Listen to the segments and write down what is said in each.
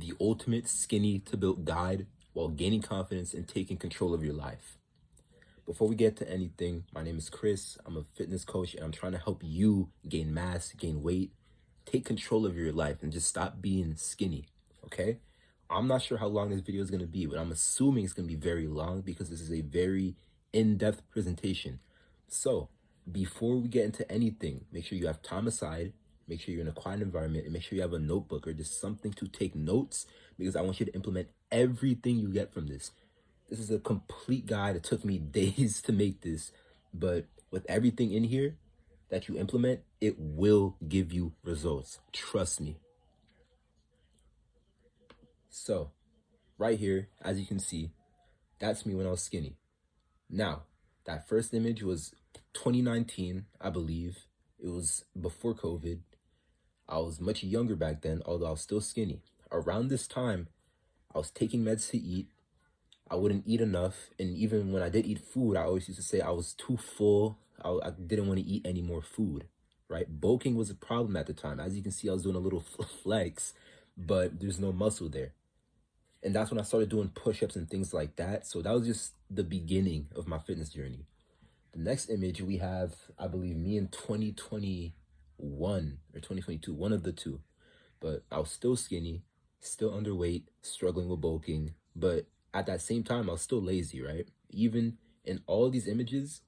the ultimate skinny to built guide while gaining confidence and taking control of your life. Before we get to anything, my name is Chris. I'm a fitness coach and I'm trying to help you gain mass, gain weight, take control of your life, and just stop being skinny, okay? I'm not sure how long this video is going to be, but I'm assuming it's going to be very long because this is a very in-depth presentation. So, before we get into anything, make sure you have time aside, make sure you're in a quiet environment, and make sure you have a notebook or just something to take notes because I want you to implement everything you get from this. This is a complete guide. It took me days to make this, but with everything in here that you implement, it will give you results. Trust me. So, right here, as you can see, that's me when I was skinny. Now, that first image was 2019, I believe. It was before COVID. I was much younger back then, although I was still skinny. Around this time, I was taking meds to eat. I wouldn't eat enough, and even when I did eat food, I always used to say I was too full. I didn't want to eat any more food, right? Bulking was a problem at the time. As you can see, I was doing a little flex, but there's no muscle there. And that's when I started doing push-ups and things like that. So that was just the beginning of my fitness journey. The next image we have, I believe, me in 2021 or 2022, one of the two. But I was still skinny, still underweight, struggling with bulking, but at that same time, I was still lazy, right? Even in all these images,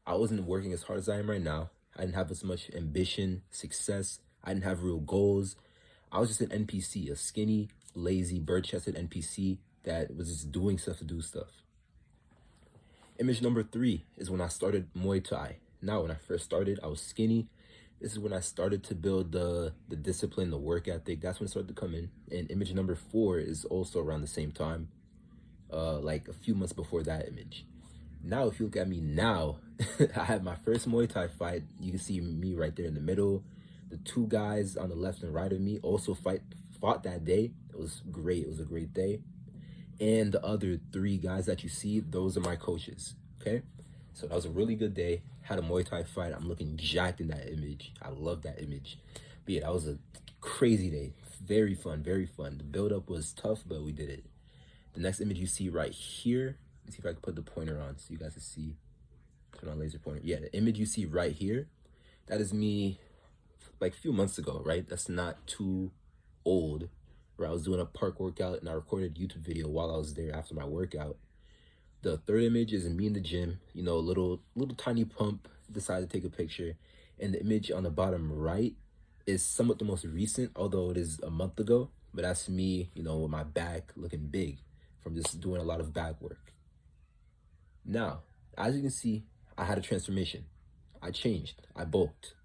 I wasn't working as hard as I am right now. I didn't have as much ambition, success. I didn't have real goals. I was just an NPC, a skinny, lazy, bird-chested NPC that was just doing stuff to do stuff. Image number 3 is when I started Muay Thai. Now, when I first started, I was skinny. This is when I started to build the discipline, the work ethic. That's when it started to come in. And image number 4 is also around the same time. Like a few months before that image. Now, if you look at me now, I had my first Muay Thai fight. You can see me right there in the middle. The 2 guys on the left and right of me also fought that day. It was great. It was a great day. And the other 3 guys that you see, those are my coaches. Okay, so that was a really good day. Had a Muay Thai fight. I'm looking jacked in that image. I love that image. But yeah, that was a crazy day. Very fun, very fun. The build-up was tough, but we did it. The next image you see right here, let's see if I can put the pointer on so you guys can see. Turn on laser pointer. Yeah, the image you see right here, that is me like a few months ago, right? That's not too old, where I was doing a park workout and I recorded a YouTube video while I was there after my workout. The third image is me in the gym, you know, a little tiny pump, decided to take a picture. And the image on the bottom right is somewhat the most recent, although it is a month ago, but that's me, you know, with my back looking big from just doing a lot of back work. Now, as you can see, I had a transformation. I changed. I bulked.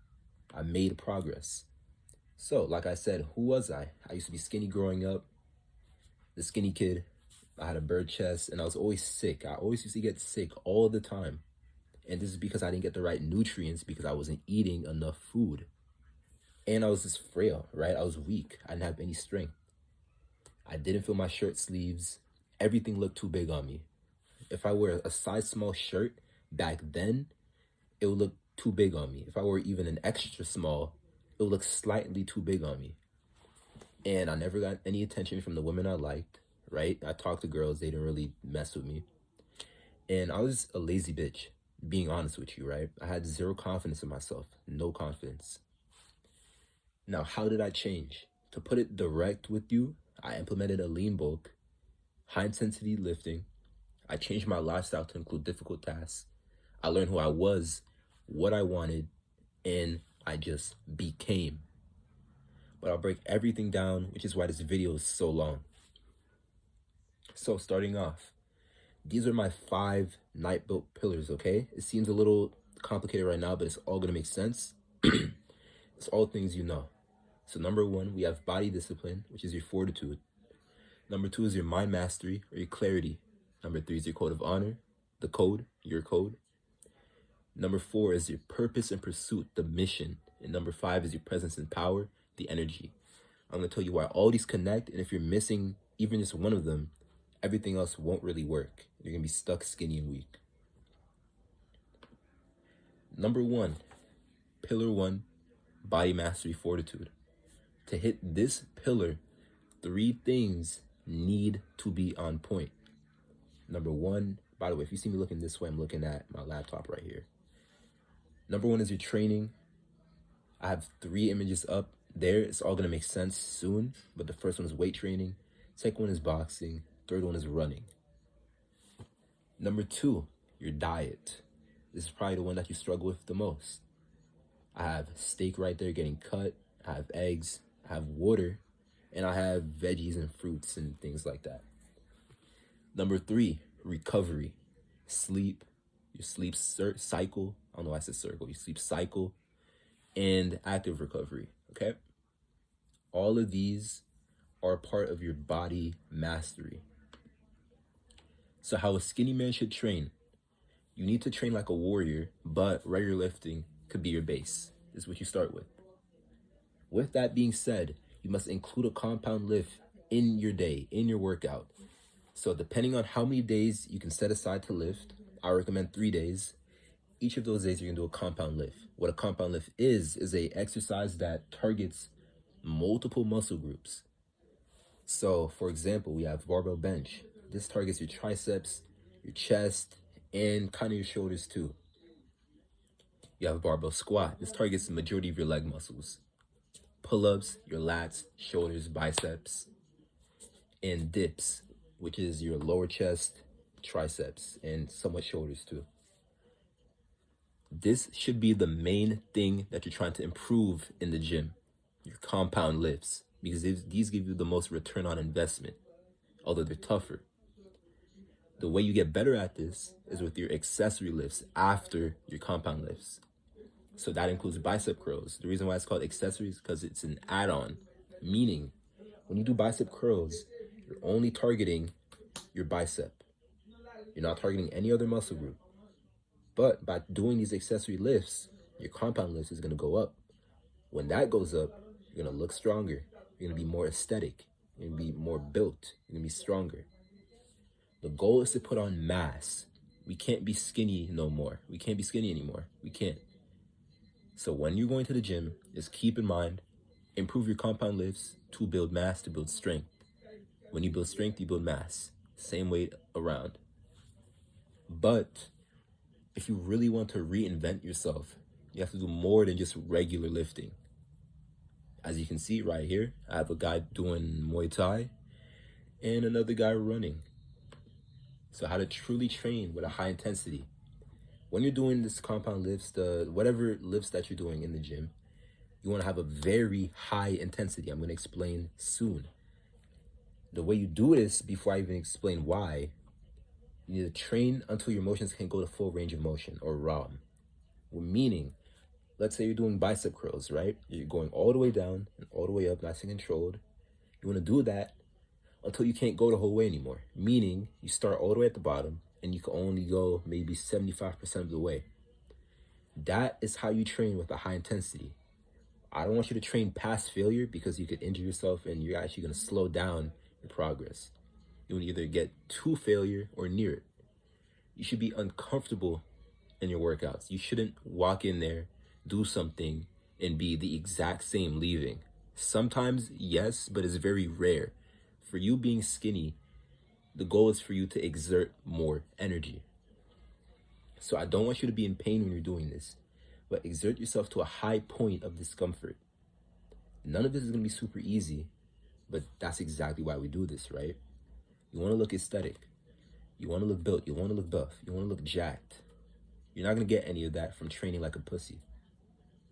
I made progress. So, like I said, who was I? I used to be skinny growing up, the skinny kid. I had a bird chest, and I was always sick. I always used to get sick all the time. And this is because I didn't get the right nutrients because I wasn't eating enough food. And I was just frail, right? I was weak. I didn't have any strength. I didn't feel my shirt sleeves. Everything looked too big on me. If I wear a size small shirt back then, it would look too big on me. If I wore even an extra small, it would look slightly too big on me. And I never got any attention from the women I liked, right? I talked to girls, they didn't really mess with me. And I was a lazy bitch, being honest with you, right? I had 0 confidence in myself, no confidence. Now, how did I change? To put it direct with you, I implemented a lean bulk, high intensity lifting. I changed my lifestyle to include difficult tasks. I learned who I was, what I wanted, and I just became. But I'll break everything down, which is why this video is so long. So starting off, these are my 5 Knightbuilt Pillars, okay? It seems a little complicated right now, but it's all gonna make sense. It's all things you know. So number 1, we have body discipline, which is your fortitude. Number 2 is your mind mastery, or your clarity. Number 3 is your code of honor, the code, your code. Number 4 is your purpose and pursuit, the mission. And number 5 is your presence and power, the energy. I'm gonna tell you why all these connect, and if you're missing even just one of them, everything else won't really work. You're gonna be stuck skinny and weak. Number 1, pillar 1, body mastery, fortitude. To hit this pillar, Three things need to be on point. Number one, by the way, if you see me looking this way, I'm looking at my laptop right here. Number one is your training. I have 3 images up there. It's all gonna make sense soon, but the first one is weight training. Second one is boxing. Third one is running. Number two, your diet. This is probably the one that you struggle with the most. I have steak right there getting cut. I have eggs. I have water. And I have veggies and fruits and things like that. Number three, recovery. Sleep. Your sleep cycle. I don't know why I said circle. Your sleep cycle. And active recovery. Okay? All of these are part of your body mastery. So how a skinny man should train. You need to train like a warrior, but regular lifting could be your base. This is what you start with. With that being said, you must include a compound lift in your day, in your workout. So depending on how many days you can set aside to lift, I recommend 3 days. Each of those days you're gonna do a compound lift. What a compound lift is a exercise that targets multiple muscle groups. So for example, we have barbell bench. This targets your triceps, your chest, and kind of your shoulders too. You have barbell squat. This targets the majority of your leg muscles. Pull-ups, your lats, shoulders, biceps, and dips, which is your lower chest, triceps, and somewhat shoulders too. This should be the main thing that you're trying to improve in the gym, your compound lifts, because these give you the most return on investment, although they're tougher. The way you get better at this is with your accessory lifts after your compound lifts. So that includes bicep curls. The reason why it's called accessories is because it's an add-on, meaning when you do bicep curls, you're only targeting your bicep. You're not targeting any other muscle group. But by doing these accessory lifts, your compound lifts is gonna go up. When that goes up, you're gonna look stronger. You're gonna be more aesthetic. You're gonna be more built. You're gonna be stronger. The goal is to put on mass. We can't be skinny no more. We can't be skinny anymore. We can't. So when you're going to the gym, just keep in mind, improve your compound lifts to build mass, to build strength. When you build strength, you build mass. Same way around. But if you really want to reinvent yourself, you have to do more than just regular lifting. As you can see right here, I have a guy doing Muay Thai and another guy running. So how to truly train with a high intensity. When you're doing this compound lifts, whatever lifts that you're doing in the gym, you want to have a very high intensity. I'm going to explain soon. The way you do this, before I even explain why, you need to train until your motions can go to full range of motion, or ROM. Meaning, let's say you're doing bicep curls, right? You're going all the way down and all the way up, nice and controlled. You want to do that until you can't go the whole way anymore. Meaning, you start all the way at the bottom and you can only go maybe 75% of the way. That is how you train with a high intensity. I don't want you to train past failure because you could injure yourself and you're actually going to slow down your progress. You will either get to failure or near it. You should be uncomfortable in your workouts. You shouldn't walk in there, do something, and be the exact same leaving. Sometimes, yes, but it's very rare. For you being skinny, the goal is for you to exert more energy. So I don't want you to be in pain when you're doing this, but exert yourself to a high point of discomfort. None of this is going to be super easy, but that's exactly why we do this, right? You want to look aesthetic. You want to look built. You want to look buff. You want to look jacked. You're not going to get any of that from training like a pussy.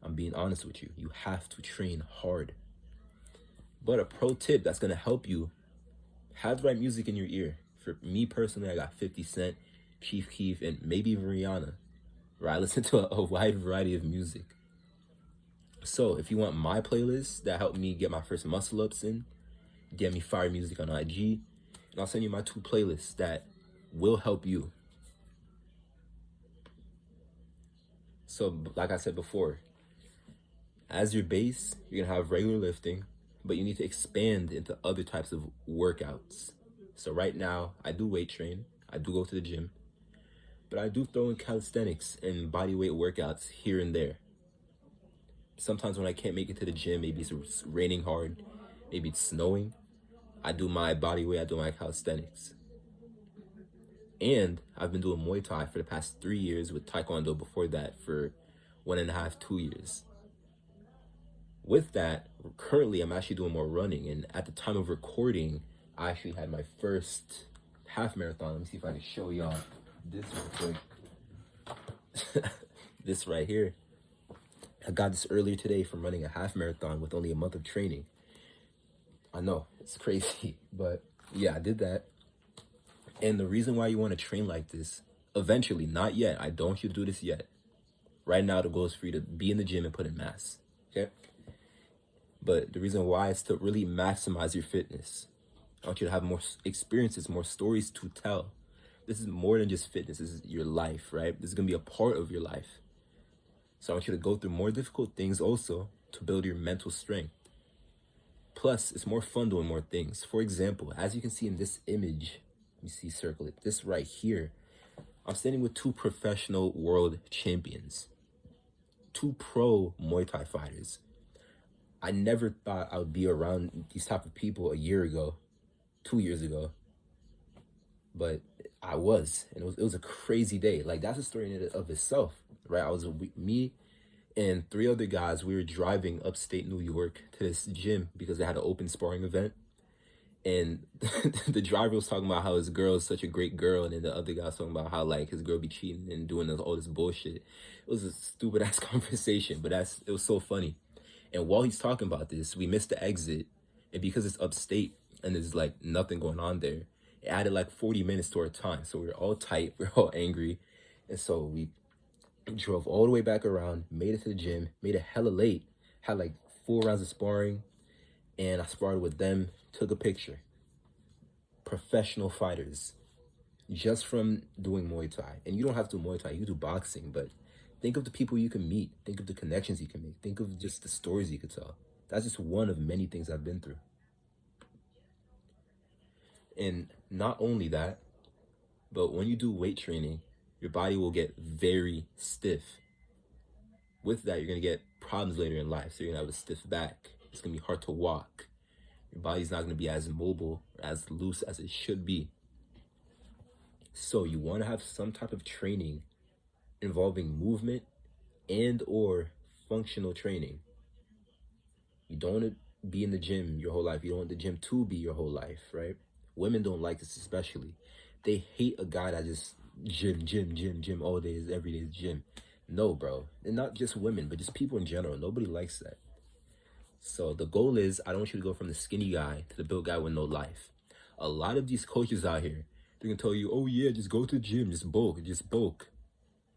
I'm being honest with you. You have to train hard. But a pro tip that's going to help you, have the right music in your ear. For me personally, I got 50 Cent, Chief Keef, and maybe even Rihanna, where I listen to a wide variety of music. So if you want my playlist that helped me get my first muscle ups in, get me fire music on IG, and I'll send you my 2 playlists that will help you. So like I said before, as your base, you're gonna have regular lifting, but you need to expand into other types of workouts. So right now, I do weight train, I do go to the gym, but I do throw in calisthenics and body weight workouts here and there. Sometimes when I can't make it to the gym, maybe it's raining hard, maybe it's snowing, I do my body weight, I do my calisthenics. And I've been doing Muay Thai for the past 3 years, with Taekwondo before that for 1.5, 2 years. With that, currently I'm actually doing more running. And at the time of recording, I actually had my first half marathon. Let me see if I can show y'all this real quick. This right here. I got this earlier today from running a half marathon with only a month of training. I know, it's crazy, but yeah, I did that. And the reason why you want to train like this, eventually, not yet, I don't want you to do this yet. Right now, the goal is for you to be in the gym and put in mass, okay? But the reason why is to really maximize your fitness. I want you to have more experiences, more stories to tell. This is more than just fitness, this is your life, right? This is going to be a part of your life. So I want you to go through more difficult things also to build your mental strength. Plus, it's more fun doing more things. For example, as you can see in this image, let me see, circle it, this right here, I'm standing with 2 professional world champions, 2 pro Muay Thai fighters. I never thought I would be around these type of people a year ago, 2 years ago, but I was, and it was a crazy day. Like, that's a story in and of itself, right? I was me and 3 other guys. We were driving upstate New York to this gym because they had an open sparring event, and the driver was talking about how his girl is such a great girl, and then the other guy was talking about how like his girl be cheating and doing all this bullshit. It was a stupid ass conversation, but it was so funny. And while he's talking about this, we missed the exit, and because it's upstate and there's like nothing going on there, it added like 40 minutes to our time. So we were all tight, we were all angry, and so we drove all the way back around, made it to the gym, made it hella late, had like 4 rounds of sparring, and I sparred with them, took a picture. Professional fighters, just from doing Muay Thai. And you don't have to do Muay Thai, you can do boxing, but think of the people you can meet, think of the connections you can make, think of just the stories you could tell. That's just one of many things I've been through. And not only that, but when you do weight training, your body will get very stiff. With that, you're going to get problems later in life. So you're going to have a stiff back. It's going to be hard to walk. Your body's not going to be as mobile, as loose as it should be. So you want to have some type of training involving movement and or functional training. You don't want to be in the gym your whole life. You don't want the gym to be your whole life, right? Women don't like this especially. They hate a guy that just gym all day, every day is gym. No, bro. And not just women, but just people in general. Nobody likes that. So the goal is, I don't want you to go from the skinny guy to the built guy with no life. A lot of these coaches out here, they're going to tell you, oh yeah, just go to the gym, just bulk.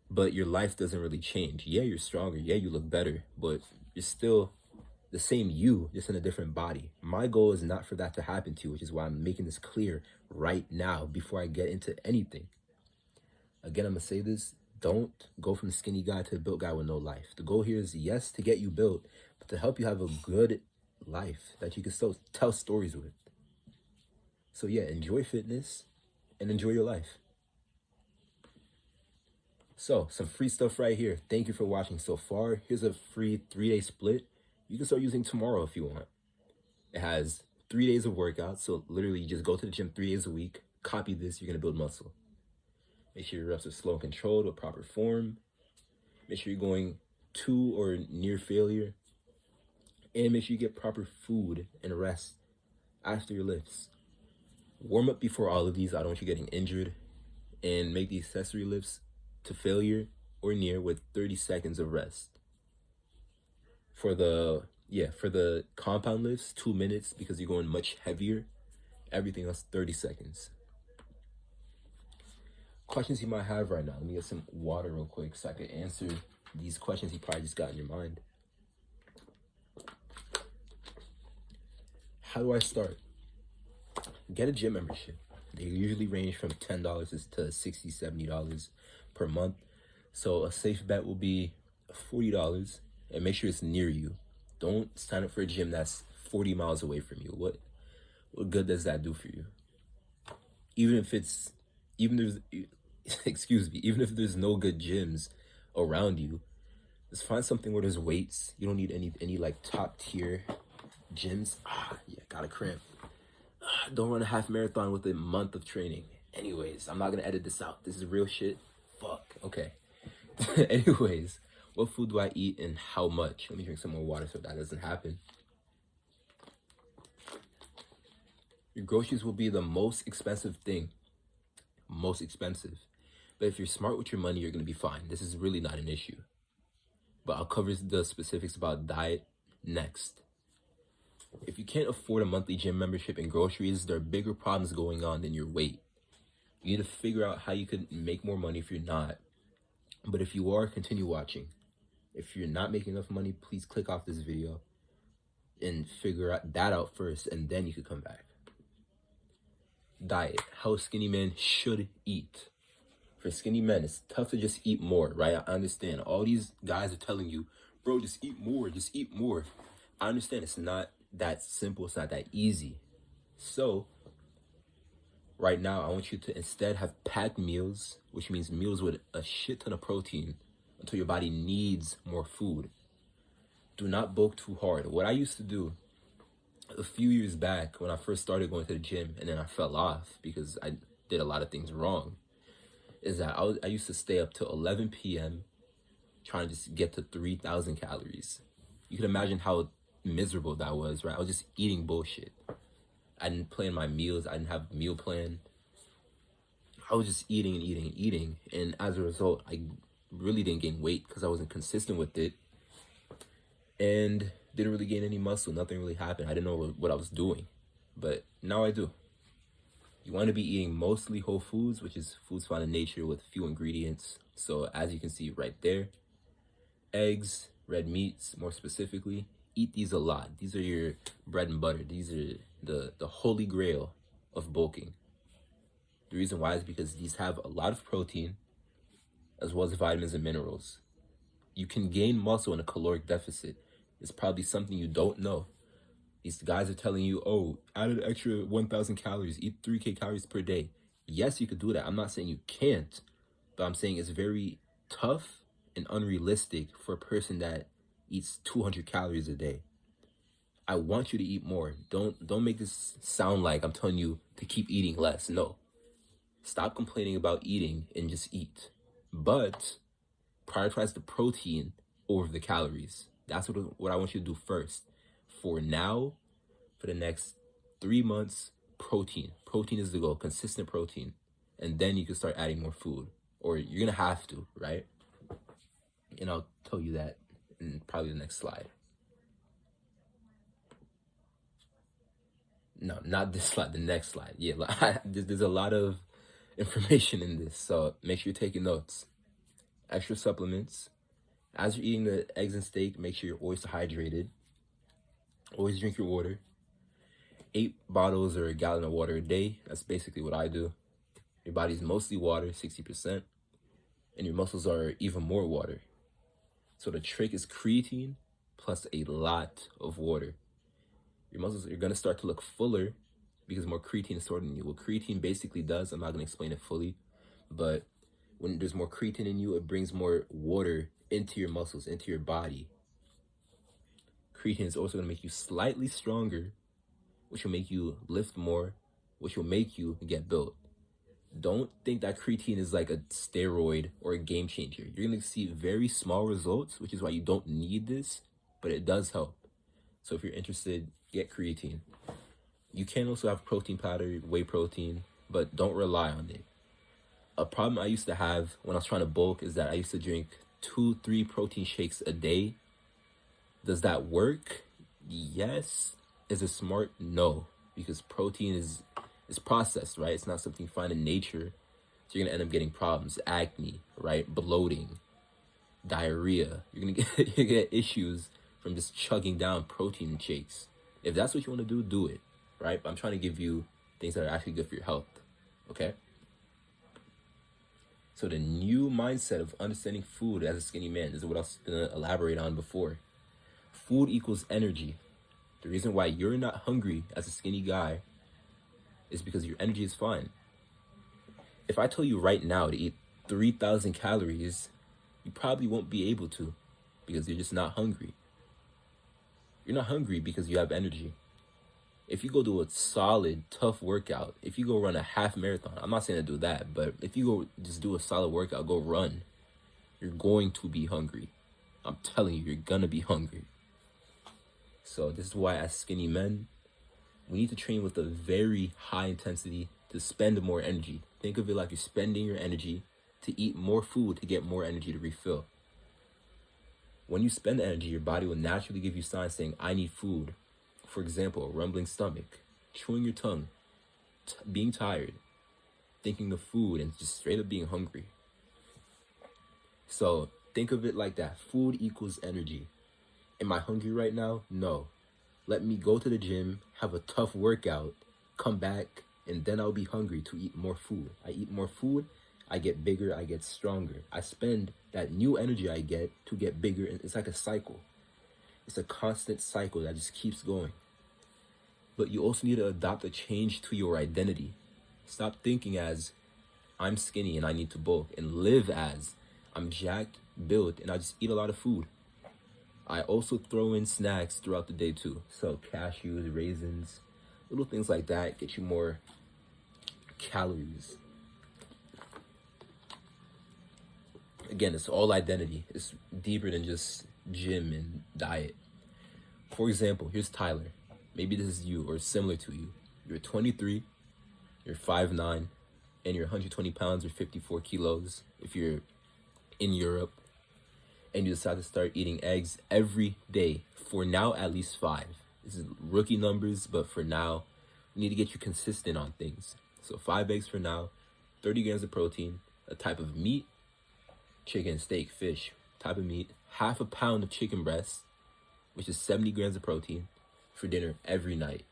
But your life doesn't really change. Yeah, you're stronger. Yeah, you look better. But you're still the same you, just in a different body. My goal is not for that to happen to you, which is why I'm making this clear right now before I get into anything. Again, I'm going to say this. Don't go from the skinny guy to the built guy with no life. The goal here is, yes, to get you built, but to help you have a good life that you can still tell stories with. So yeah, enjoy fitness and enjoy your life. So, some free stuff right here. Thank you for watching so far. Here's a free 3-day split. You can start using tomorrow if you want. It has 3 days of workouts. So literally you just go to the gym 3 days a week. Copy this, you're going to build muscle. Make sure your reps are slow and controlled with proper form. Make sure you're going to or near failure. And make sure you get proper food and rest after your lifts. Warm up before all of these. I don't want you getting injured. And make the accessory lifts to failure or near with 30 seconds of rest. For the compound lifts, 2 minutes because you're going much heavier. Everything else, 30 seconds. Questions you might have right now. Let me get some water real quick so I can answer these questions you probably just got in your mind. How do I start? Get a gym membership. They usually range from $10 to $60, $70 per month. So a safe bet will be $40, and make sure it's near you. Don't sign up for a gym that's 40 miles away from you. What good does that do for you? Even if there's even if there's no good gyms around you, just find something where there's weights. You don't need any like top tier gyms. Yeah, got a cramp. Don't run a half marathon with a month of training. Anyways, I'm not gonna edit this out. This is real shit. Fuck. Okay. Anyways, what food do I eat and how much? Let me drink some more water so that doesn't happen. Your groceries will be the most expensive thing. Most expensive. But if you're smart with your money, you're gonna be fine. This is really not an issue. But I'll cover the specifics about diet next. If you can't afford a monthly gym membership and groceries, there are bigger problems going on than your weight. You need to figure out how you could make more money if you're not. But if you are, continue watching. If you're not making enough money, please click off this video and figure that out first, and then you could come back. Diet, how a skinny man should eat. For skinny men, it's tough to just eat more, right? I understand. All these guys are telling you, bro, just eat more, just eat more. I understand it's not that simple, it's not that easy. So, right now, I want you to instead have packed meals, which means meals with a shit ton of protein until your body needs more food. Do not bulk too hard. What I used to do a few years back when I first started going to the gym and then I fell off because I did a lot of things wrong, is that I used to stay up till 11 p.m. trying to just get to 3,000 calories. You can imagine how miserable that was, right? I was just eating bullshit. I didn't plan my meals. I didn't have a meal plan. I was just eating and eating and eating. And as a result, I really didn't gain weight because I wasn't consistent with it. And didn't really gain any muscle. Nothing really happened. I didn't know what I was doing. But now I do. You want to be eating mostly whole foods, which is foods found in nature with few ingredients. So as you can see right there, eggs, red meats, more specifically, eat these a lot. These are your bread and butter. These are the holy grail of bulking. The reason why is because these have a lot of protein as well as vitamins and minerals. You can gain muscle in a caloric deficit. It's probably something you don't know. These guys are telling you, oh, add an extra 1,000 calories, eat 3K calories per day. Yes, you could do that. I'm not saying you can't, but I'm saying it's very tough and unrealistic for a person that eats 200 calories a day. I want you to eat more. Don't make this sound like I'm telling you to keep eating less. No. Stop complaining about eating and just eat. But prioritize the protein over the calories. That's what I want you to do first. For now, for the next 3 months, protein. Protein is the goal, consistent protein. And then you can start adding more food. Or you're going to have to, right? And I'll tell you that in probably the next slide. No, not this slide, the next slide. Yeah, there's a lot of information in this, so make sure you're taking notes. Extra supplements. As you're eating the eggs and steak, make sure you're always hydrated. Always drink your water. 8 bottles or a gallon of water a day. That's basically what I do. Your body's mostly water, 60%, and your muscles are even more water. So the trick is creatine plus a lot of water. Your muscles are going to start to look fuller because more creatine is stored in you. What creatine basically does, I'm not going to explain it fully, but when there's more creatine in you, it brings more water into your muscles, into your body. Creatine is also going to make you slightly stronger, which will make you lift more, which will make you get built. Don't think that creatine is like a steroid or a game changer. You're going to see very small results, which is why you don't need this, but it does help. So if you're interested, get creatine. You can also have protein powder, whey protein, but don't rely on it. A problem I used to have when I was trying to bulk is that I used to drink 2-3 protein shakes a day. Does that work? Yes. Is it smart? No, because protein is processed, right? It's not something you find in nature. So you're gonna end up getting problems, acne, right? Bloating, diarrhea. You're gonna get issues from just chugging down protein shakes. If that's what you want to do it, right? But I'm trying to give you things that are actually good for your health, okay? So the new mindset of understanding food as a skinny man is what I was gonna elaborate on before. Food equals energy. The reason why you're not hungry as a skinny guy is because your energy is fine. If I tell you right now to eat 3,000 calories, you probably won't be able to because you're just not hungry. You're not hungry because you have energy. If you go do a solid, tough workout, if you go run a half marathon, I'm not saying to do that, but if you go just do a solid workout, go run, you're going to be hungry. I'm telling you, you're gonna be hungry. So this is why as skinny men, we need to train with a very high intensity to spend more energy. Think of it like you're spending your energy to eat more food to get more energy to refill. When you spend energy, your body will naturally give you signs saying, I need food. For example, a rumbling stomach, chewing your tongue, being tired, thinking of food, and just straight up being hungry. So think of it like that. Food equals energy. Am I hungry right now? No. Let me go to the gym, have a tough workout, come back, and then I'll be hungry to eat more food. I eat more food, I get bigger, I get stronger. I spend that new energy I get to get bigger, and it's like a cycle. It's a constant cycle that just keeps going. But you also need to adopt a change to your identity. Stop thinking as, I'm skinny and I need to bulk, and live as, I'm jacked, built, and I just eat a lot of food. I also throw in snacks throughout the day too. So cashews, raisins, little things like that get you more calories. Again, it's all identity. It's deeper than just gym and diet. For example, here's Tyler. Maybe this is you or similar to you. You're 23, you're 5'9", and you're 120 pounds or 54 kilos if you're in Europe. And you decide to start eating eggs every day, for now at least 5. This is rookie numbers, but for now, we need to get you consistent on things. So 5 eggs for now, 30 grams of protein, a type of meat, chicken, steak, fish, type of meat, half a pound of chicken breast, which is 70 grams of protein, for dinner every night.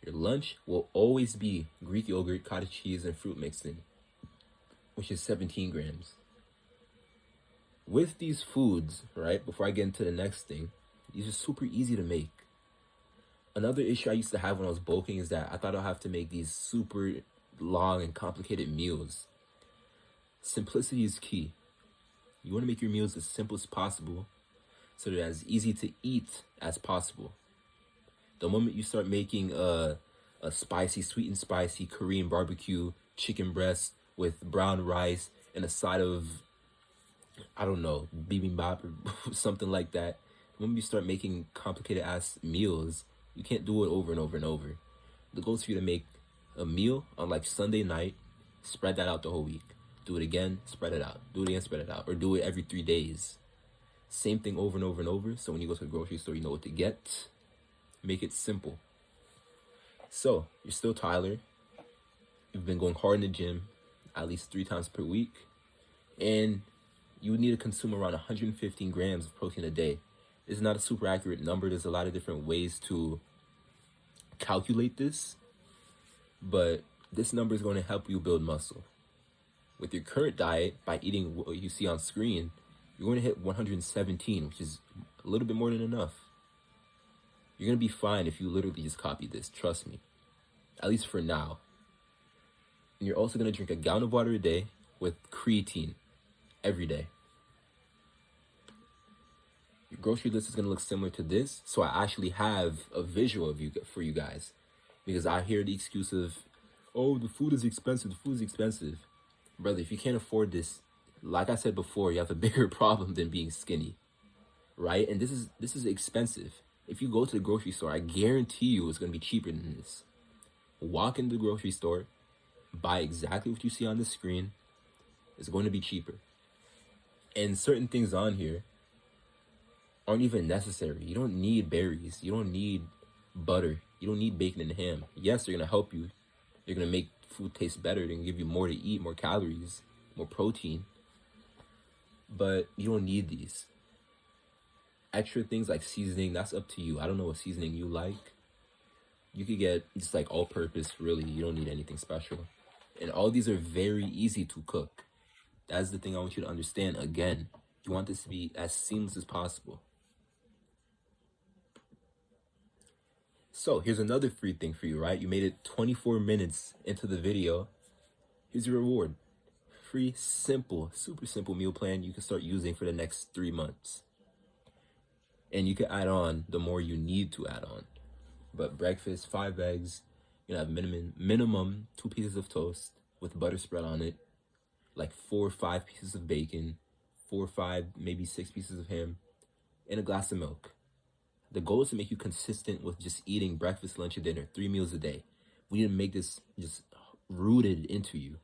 Your lunch will always be Greek yogurt, cottage cheese, and fruit mixed in, which is 17 grams. With these foods, right, before I get into the next thing, these are super easy to make. Another issue I used to have when I was bulking is that I thought I'd have to make these super long and complicated meals. Simplicity is key. You want to make your meals as simple as possible so they're as easy to eat as possible. The moment you start making a spicy, sweet and spicy Korean barbecue chicken breast with brown rice and a side of, I don't know, bibimbap or something like that. When you start making complicated ass meals, you can't do it over and over and over. The goal is for you to make a meal on like Sunday night, spread that out the whole week. Do it again, spread it out. Do it again, spread it out. Or do it every 3 days. Same thing over and over and over. So when you go to the grocery store, you know what to get. Make it simple. So, you're still Tyler. You've been going hard in the gym at least 3 times per week. And you would need to consume around 115 grams of protein a day. This is not a super accurate number. There's a lot of different ways to calculate this. But this number is going to help you build muscle. With your current diet, by eating what you see on screen, you're going to hit 117, which is a little bit more than enough. You're going to be fine if you literally just copy this. Trust me. At least for now. And you're also going to drink a gallon of water a day with creatine every day. Your grocery list is going to look similar to this. So I actually have a visual of you for you guys. Because I hear the excuse of, oh, the food is expensive. The food is expensive. Brother, if you can't afford this, like I said before, you have a bigger problem than being skinny. Right? And this is expensive. If you go to the grocery store, I guarantee you it's going to be cheaper than this. Walk into the grocery store, buy exactly what you see on the screen. It's going to be cheaper. And certain things on here aren't even necessary. You don't need berries. You don't need butter. You don't need bacon and ham. Yes, they're going to help you. They're going to make food taste better. They're going to give you more to eat, more calories, more protein. But you don't need these. Extra things like seasoning, that's up to you. I don't know what seasoning you like. You could get just like all-purpose, really. You don't need anything special. And all these are very easy to cook. That's the thing I want you to understand. Again, you want this to be as seamless as possible. So here's another free thing for you, right? You made it 24 minutes into the video. Here's your reward. Free, simple, super simple meal plan you can start using for the next 3 months. And you can add on the more you need to add on. But breakfast, 5 eggs. You're gonna have minimum 2 pieces of toast with butter spread on it, like 4 or 5 pieces of bacon, 4 or 5, maybe 6 pieces of ham, and a glass of milk. The goal is to make you consistent with just eating breakfast, lunch, and dinner, 3 meals a day. We need to make this just rooted into you.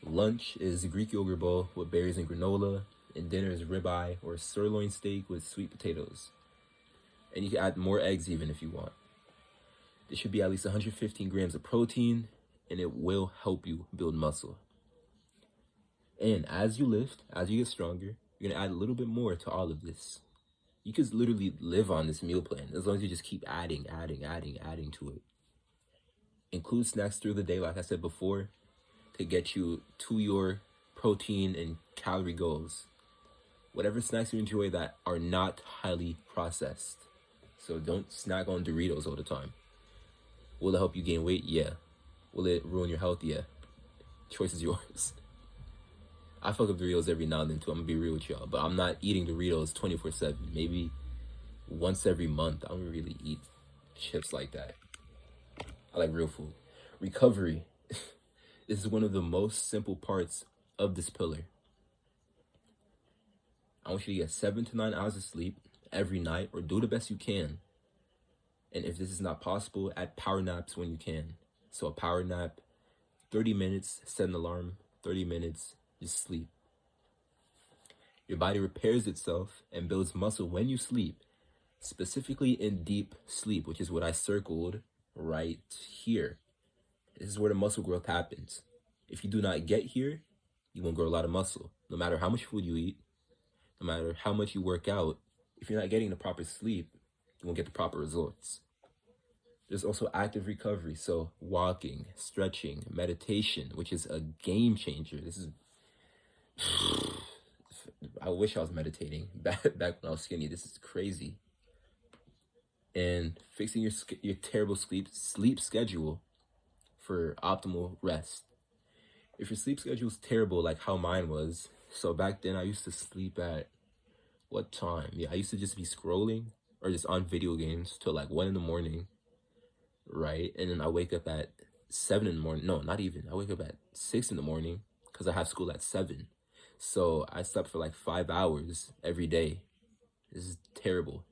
Lunch is a Greek yogurt bowl with berries and granola, and dinner is ribeye or sirloin steak with sweet potatoes. And you can add more eggs even if you want. There should be at least 115 grams of protein, and it will help you build muscle. And as you lift, as you get stronger, you're gonna add a little bit more to all of this. You could literally live on this meal plan as long as you just keep adding to it. Include snacks through the day, like I said before, to get you to your protein and calorie goals. Whatever snacks you enjoy that are not highly processed. So don't snack on Doritos all the time. Will it help you gain weight? Yeah. Will it ruin your health? Yeah. Choice is yours. I fuck up Doritos every now and then too. I'm gonna be real with y'all, but I'm not eating Doritos 24/7. Maybe once every month. I don't really eat chips like that. I like real food. Recovery. This is one of the most simple parts of this pillar. I want you to get 7 to 9 hours of sleep every night, or do the best you can. And if this is not possible, add power naps when you can. So a power nap, 30 minutes, set an alarm, 30 minutes, just sleep. Your body repairs itself and builds muscle when you sleep, specifically in deep sleep, which is what I circled right here. This is where the muscle growth happens. If you do not get here, you won't grow a lot of muscle. No matter how much food you eat, no matter how much you work out, if you're not getting the proper sleep, you won't get the proper results. There's also active recovery, so walking, stretching, meditation, which is a game changer. This is, I wish I was meditating back when I was skinny. This is crazy. And fixing your terrible sleep schedule for optimal rest. If your sleep schedule is terrible, like how mine was, so back then I used to sleep at what time? Yeah, I used to just be scrolling or just on video games till like 1 a.m, right? And then I wake up at 7 a.m. No, not even. I wake up at 6 a.m. because I have school at 7. So I slept for like 5 hours every day. This is terrible.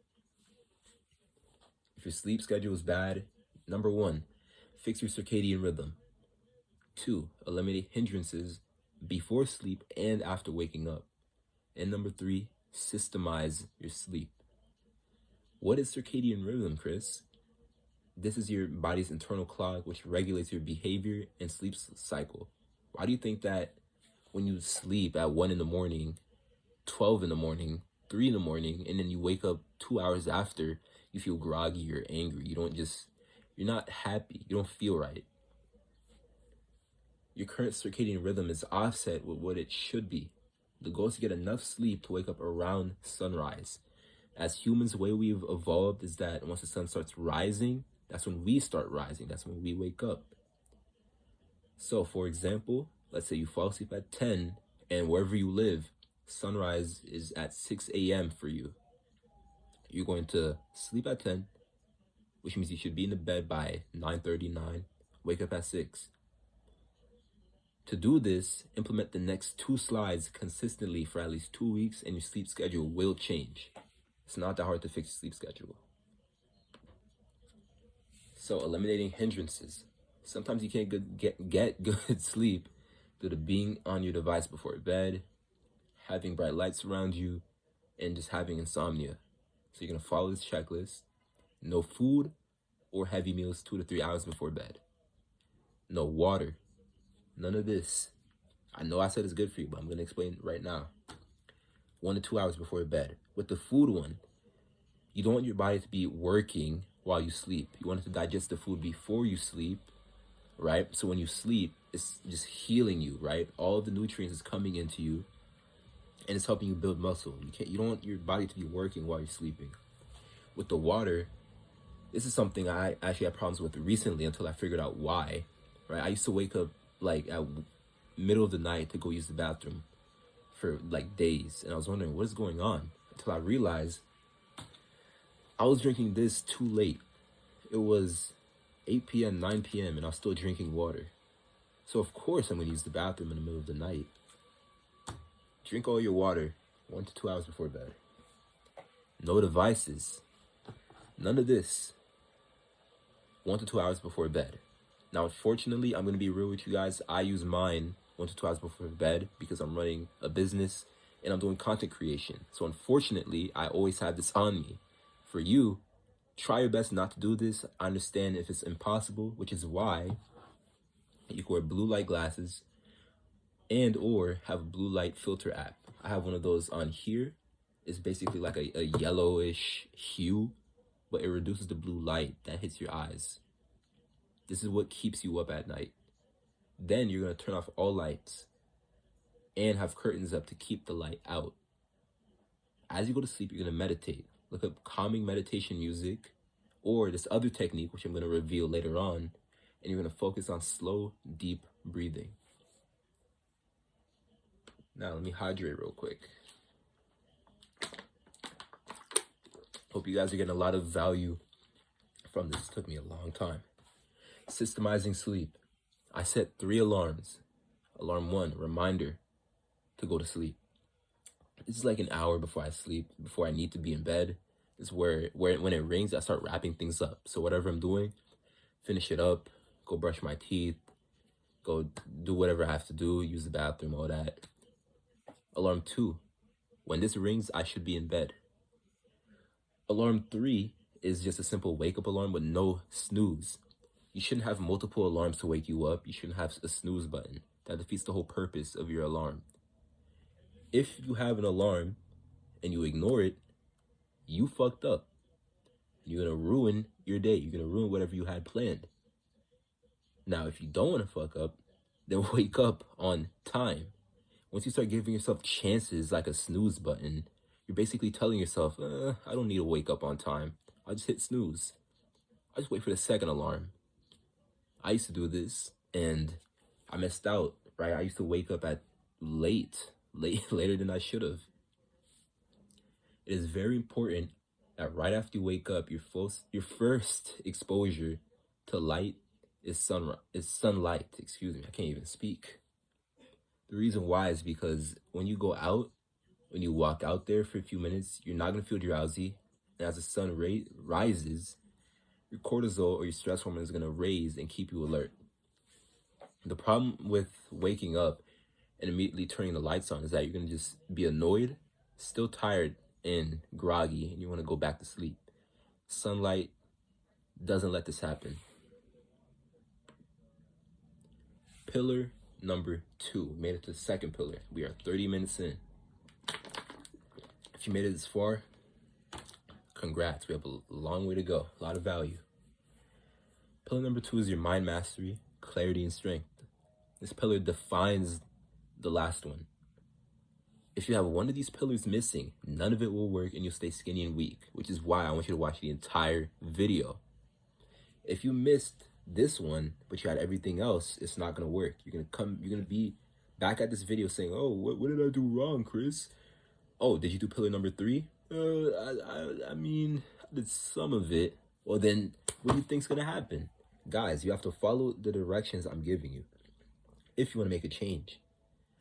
If your sleep schedule is bad, number 1, fix your circadian rhythm. 2, eliminate hindrances before sleep and after waking up. And number 3, systemize your sleep. What is circadian rhythm, Chris? This is your body's internal clock, which regulates your behavior and sleep cycle. Why do you think that when you sleep at 1 a.m, 12 a.m, 3 a.m, and then you wake up 2 hours after, you feel groggy or angry? You're not happy. You don't feel right. Your current circadian rhythm is offset with what it should be. The goal is to get enough sleep to wake up around sunrise. As humans, the way we've evolved is that once the sun starts rising, that's when we start rising. That's when we wake up. So, for example, let's say you fall asleep at 10, and wherever you live, sunrise is at 6 a.m. for you. You're going to sleep at 10, which means you should be in the bed by 9:39, wake up at 6. To do this, implement the next 2 slides consistently for at least 2 weeks, and your sleep schedule will change. It's not that hard to fix your sleep schedule. So, eliminating hindrances. Sometimes you can't get good sleep due to being on your device before bed, having bright lights around you, and just having insomnia. So you're going to follow this checklist. No food or heavy meals 2 to 3 hours before bed. No water. None of this. I know I said it's good for you, but I'm going to explain it right now. 1 to 2 hours before bed. With the food one, you don't want your body to be working while you sleep. You want it to digest the food before you sleep, right? So when you sleep, it's just healing you, right? All of the nutrients is coming into you, and it's helping you build muscle. You don't want your body to be working while you're sleeping. With the water, this is something I actually had problems with recently until I figured out why, right? I used to wake up like at middle of the night to go use the bathroom for like days, and I was wondering what is going on until I realized I was drinking this too late. It was 8 p.m., 9 p.m., and I was still drinking water. So of course I'm gonna use the bathroom in the middle of the night. Drink all your water 1 to 2 hours before bed. No devices. None of this. 1 to 2 hours before bed. Now, unfortunately, I'm gonna be real with you guys. I use mine 1 to 2 hours before bed because I'm running a business and I'm doing content creation. So unfortunately, I always have this on me. For you, try your best not to do this. I understand if it's impossible, which is why you can wear blue light glasses and or have a blue light filter app. I have one of those on here. It's basically like a yellowish hue, but it reduces the blue light that hits your eyes. This is what keeps you up at night. Then you're gonna turn off all lights and have curtains up to keep the light out. As you go to sleep, you're gonna meditate. Look up calming meditation music or this other technique, which I'm gonna reveal later on, and you're gonna focus on slow, deep breathing. Now let me hydrate real quick. Hope you guys are getting a lot of value from this. It took me a long time. Systemizing sleep. I set 3 alarms. Alarm 1, reminder to go to sleep. This is like an hour before I sleep, before I need to be in bed. This is where when it rings, I start wrapping things up. So whatever I'm doing, finish it up, go brush my teeth, go do whatever I have to do, use the bathroom, all that. Alarm 2, when this rings, I should be in bed. Alarm 3 is just a simple wake up alarm with no snooze. You shouldn't have multiple alarms to wake you up. You shouldn't have a snooze button. That defeats the whole purpose of your alarm. If you have an alarm and you ignore it, you fucked up. You're gonna ruin your day. You're gonna ruin whatever you had planned. Now, if you don't want to fuck up, then wake up on time. Once you start giving yourself chances like a snooze button, you're basically telling yourself, I don't need to wake up on time. I'll just hit snooze. I'll just wait for the second alarm. I used to do this and I missed out, right? I used to wake up at later than I should have. It is very important that right after you wake up, your first exposure to light is sunlight. Excuse me, I can't even speak. The reason why is because when you go out, when you walk out there for a few minutes, you're not gonna feel drowsy. And as the sun rises, your cortisol or your stress hormone is gonna raise and keep you alert. The problem with waking up and immediately turning the lights on is that you're gonna just be annoyed, still tired and groggy, and you wanna go back to sleep. Sunlight doesn't let this happen. Pillar number 2, made it to the second pillar. We are 30 minutes in. If you made it this far, congrats. We have a long way to go, a lot of value. Pillar number 2 is your mind mastery, clarity, and strength. This pillar defines the last one. If you have one of these pillars missing, none of it will work and you'll stay skinny and weak, which is why I want you to watch the entire video. If you missed this one, but you had everything else, it's not gonna work. You're gonna be back at this video saying, oh, what did I do wrong, Chris? Oh, did you do pillar number 3? I mean, I did some of it. Well, then what do you think's gonna happen? Guys, you have to follow the directions I'm giving you if you want to make a change.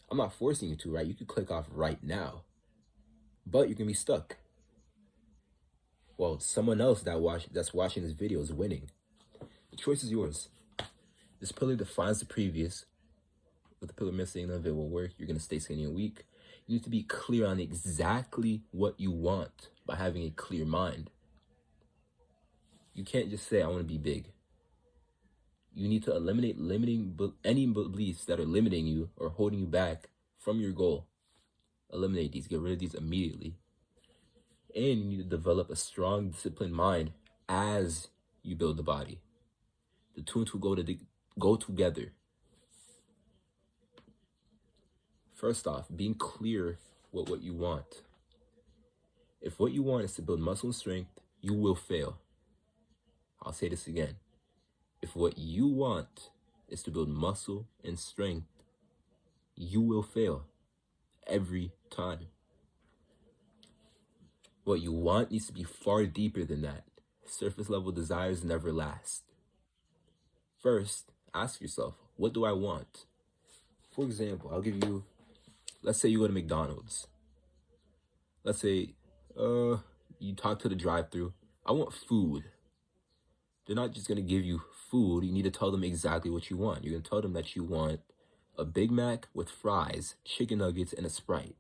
I'm not forcing you to, right? You could click off right now, but you're gonna be stuck. Well, someone else that's watching this video is winning. The choice is yours. This pillar defines the previous. With the pillar missing, none of it will work. You're gonna stay skinny and weak. You need to be clear on exactly what you want by having a clear mind. You can't just say, I want to be big. You need to eliminate any beliefs that are limiting you or holding you back from your goal. Eliminate these, get rid of these immediately. And you need to develop a strong, disciplined mind as you build the body. The two and two go together. First off, being clear with what you want. If what you want is to build muscle and strength, you will fail. I'll say this again. If what you want is to build muscle and strength, you will fail every time. What you want needs to be far deeper than that. Surface level desires never last. First, ask yourself, what do I want? For example, I'll give you, let's say you go to McDonald's. Let's say you talk to the drive-thru. I want food. They're not just gonna give you food. You need to tell them exactly what you want. You're gonna tell them that you want a Big Mac with fries, chicken nuggets, and a Sprite.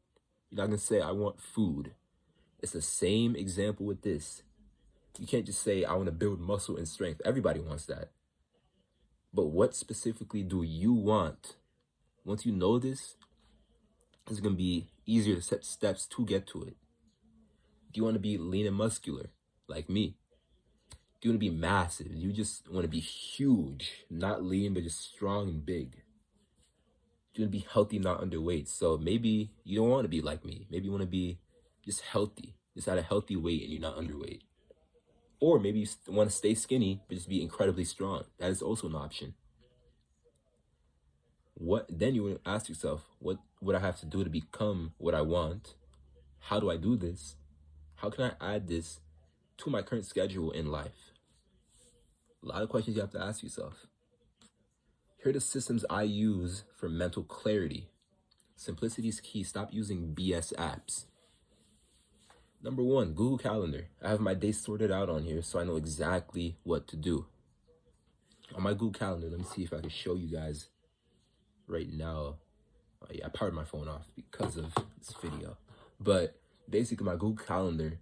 You're not gonna say, I want food. It's the same example with this. You can't just say, I want to build muscle and strength. Everybody wants that. But what specifically do you want? Once you know this, it's going to be easier to set steps to get to it. Do you want to be lean and muscular, like me? Do you want to be massive? Do you just want to be huge, not lean, but just strong and big? Do you want to be healthy, not underweight? So maybe you don't want to be like me. Maybe you want to be just healthy, just at a healthy weight and you're not underweight. Or maybe you want to stay skinny, but just be incredibly strong. That is also an option. Then you would ask yourself, what would I have to do to become what I want? How do I do this? How can I add this to my current schedule in life? A lot of questions you have to ask yourself. Here are the systems I use for mental clarity. Simplicity is key. Stop using BS apps. Number 1, Google Calendar. I have my day sorted out on here so I know exactly what to do. On my Google Calendar, let me see if I can show you guys right now. Oh yeah, I powered my phone off because of this video. But basically my Google Calendar,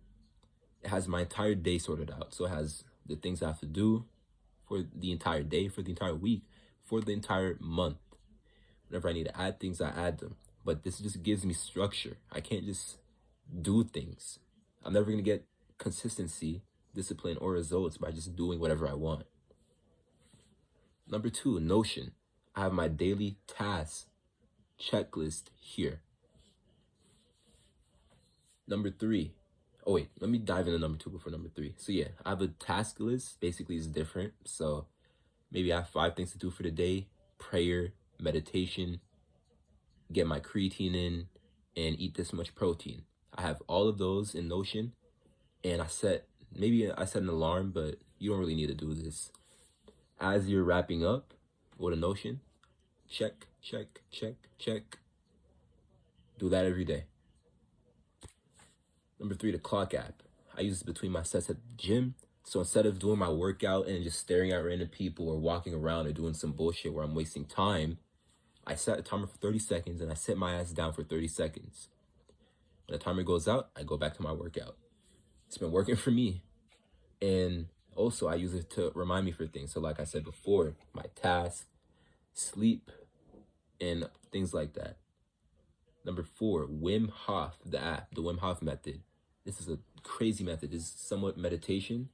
it has my entire day sorted out. So it has the things I have to do for the entire day, for the entire week, for the entire month. Whenever I need to add things, I add them. But this just gives me structure. I can't just do things. I'm never going to get consistency, discipline, or results by just doing whatever I want. Number 2, Notion. I have my daily tasks checklist here. Number 3. Oh wait, let me dive into number 2 before number 3. So yeah, I have a task list. Basically, it's different. So maybe I have 5 things to do for the day: prayer, meditation, get my creatine in, and eat this much protein. I have all of those in Notion, and maybe I set an alarm, but you don't really need to do this. As you're wrapping up, go to Notion, check, check, check, check. Do that every day. Number 3, the clock app. I use it between my sets at the gym. So instead of doing my workout and just staring at random people or walking around or doing some bullshit where I'm wasting time, I set a timer for 30 seconds and I sit my ass down for 30 seconds. When the timer goes out, I go back to my workout. It's been working for me. And also I use it to remind me for things. So like I said before, my tasks, sleep, and things like that. Number 4, Wim Hof, the app, the Wim Hof method. This is a crazy method. It's somewhat meditation,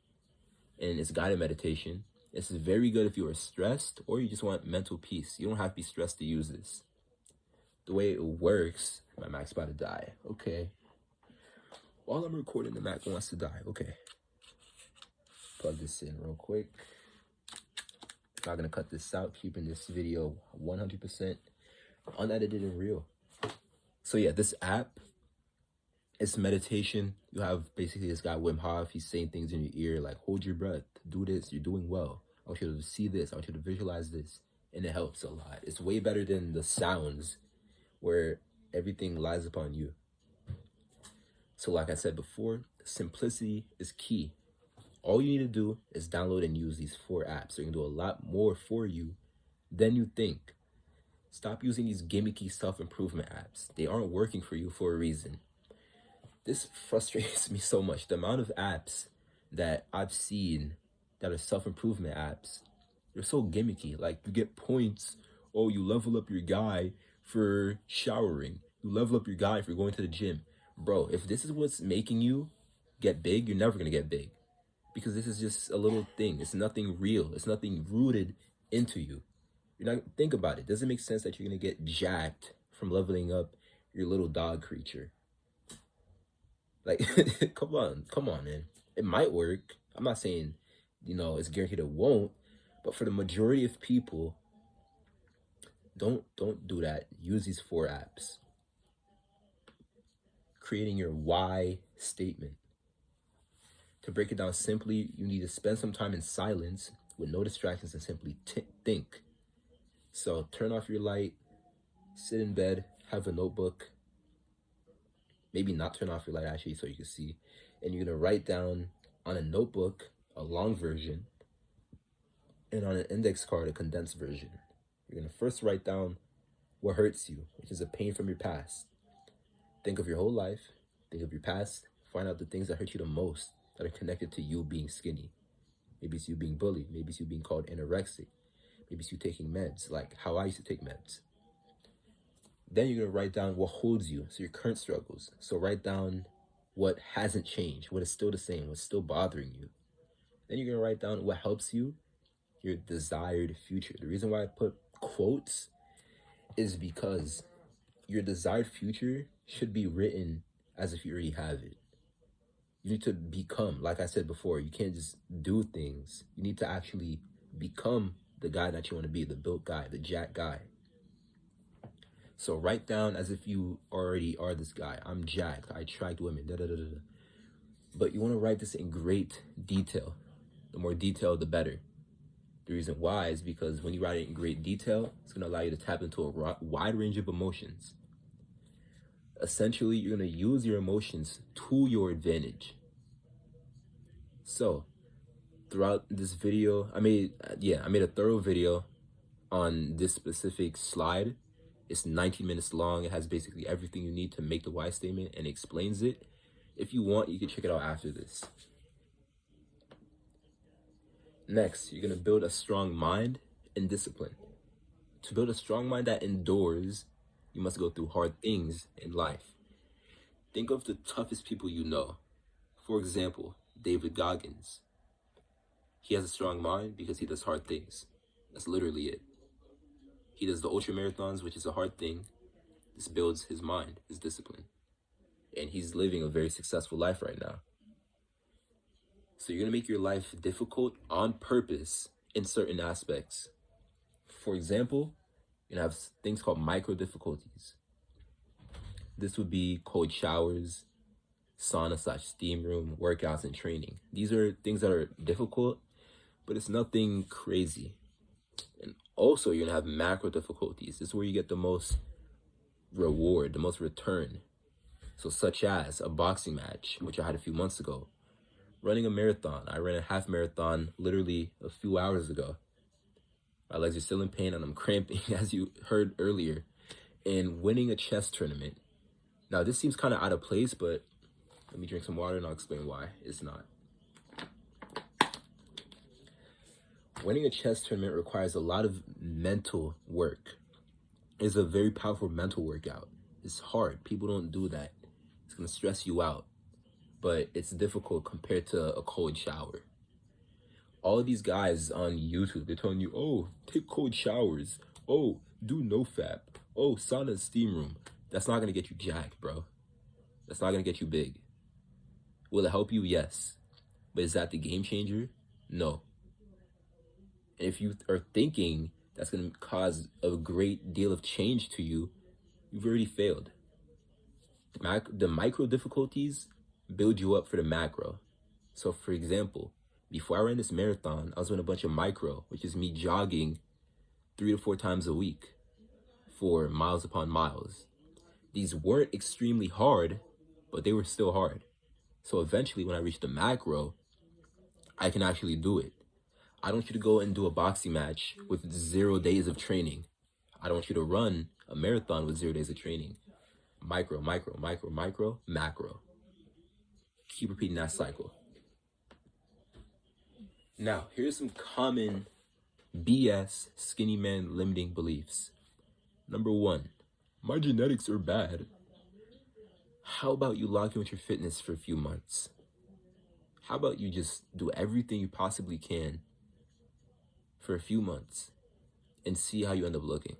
and it's guided meditation. This is very good if you are stressed or you just want mental peace. You don't have to be stressed to use this. The way it works, my Mac's about to die. Okay. While I'm recording, the Mac wants to die. Okay. Plug this in real quick. Not gonna cut this out, keeping this video 100% unedited and real. So yeah, this app, it's meditation. You have basically this guy, Wim Hof. He's saying things in your ear like, hold your breath, do this, you're doing well. I want you to see this, I want you to visualize this. And it helps a lot. It's way better than the sounds where everything lies upon you. So like I said before, simplicity is key. All you need to do is download and use these 4 apps. They can do a lot more for you than you think. Stop using these gimmicky self-improvement apps. They aren't working for you for a reason. This frustrates me so much. The amount of apps that I've seen that are self-improvement apps, they're so gimmicky. Like, you get points. Oh, you level up your guy for showering. You level up your guy for going to the gym. Bro, if this is what's making you get big, you're never going to get big. Because this is just a little thing. It's nothing real. It's nothing rooted into you. You're not, think about it. Does it make sense that you're going to get jacked from leveling up your little dog creature? Like, come on, man. It might work. I'm not saying, it's guaranteed it won't. But for the majority of people, don't do that. Use these 4 apps. Creating your why statement. To break it down simply, you need to spend some time in silence with no distractions and simply think. So turn off your light, sit in bed, have a notebook, maybe not turn off your light actually so you can see, and you're gonna write down on a notebook a long version and on an index card a condensed version. You're gonna first write down what hurts you, which is a pain from your past. Think of your whole life, think of your past, find out the things that hurt you the most that are connected to you being skinny. Maybe it's you being bullied, maybe it's you being called anorexic, maybe it's you taking meds, like how I used to take meds. Then you're gonna write down what holds you, so your current struggles. So write down what hasn't changed, what is still the same, what's still bothering you. Then you're gonna write down what helps you, your desired future. The reason why I put quotes is because your desired future should be written as if you already have it. You need to become, like I said before, you can't just do things. You need to actually become the guy that you want to be, the built guy, the jack guy. So write down as if you already are this guy. I'm jacked, I attract women, da da da da. But you want to write this in great detail. The more detail, the better. The reason why is because when you write it in great detail, it's going to allow you to tap into a wide range of emotions. Essentially, you're going to use your emotions to your advantage. So, throughout this video, I made a thorough video on this specific slide. It's 19 minutes long. It has basically everything you need to make the why statement and explains it. If you want, you can check it out after this. Next, you're going to build a strong mind and discipline. To build a strong mind that endures, you must go through hard things in life. Think of the toughest people you know. For example, David Goggins. He has a strong mind because he does hard things. That's literally it. He does the ultra marathons, which is a hard thing. This builds his mind, his discipline. And he's living a very successful life right now. So you're going to make your life difficult on purpose in certain aspects. For example, you're going to have things called micro difficulties. This would be cold showers, sauna/steam room, workouts, and training. These are things that are difficult, but it's nothing crazy. And also, you're going to have macro difficulties. This is where you get the most reward, the most return. So such as a boxing match, which I had a few months ago. Running a marathon. I ran a half marathon literally a few hours ago. My legs are still in pain and I'm cramping, as you heard earlier. And winning a chess tournament. Now, this seems kind of out of place, but let me drink some water and I'll explain why it's not. Winning a chess tournament requires a lot of mental work. It's a very powerful mental workout. It's hard. People don't do that. It's going to stress you out. But it's difficult compared to a cold shower. All of these guys on YouTube, they're telling you, oh, take cold showers. Oh, do NoFap. Oh, sauna steam room. That's not going to get you jacked, bro. That's not going to get you big. Will it help you? Yes. But is that the game changer? No. And if you are thinking that's going to cause a great deal of change to you, you've already failed. The micro difficulties build you up for the macro. So for example, before I ran this marathon, I was doing a bunch of micro, which is me jogging 3 to 4 times a week for miles upon miles. These weren't extremely hard, but they were still hard. So eventually when I reached the macro, I can actually do it. I don't want you to go and do a boxing match with 0 days of training. I don't want you to run a marathon with 0 days of training. Micro, micro, micro, micro, macro. Keep repeating that cycle. Now, here's some common BS skinny man limiting beliefs. Number 1, my genetics are bad. How about you lock in with your fitness for a few months? How about you just do everything you possibly can for a few months and see how you end up looking?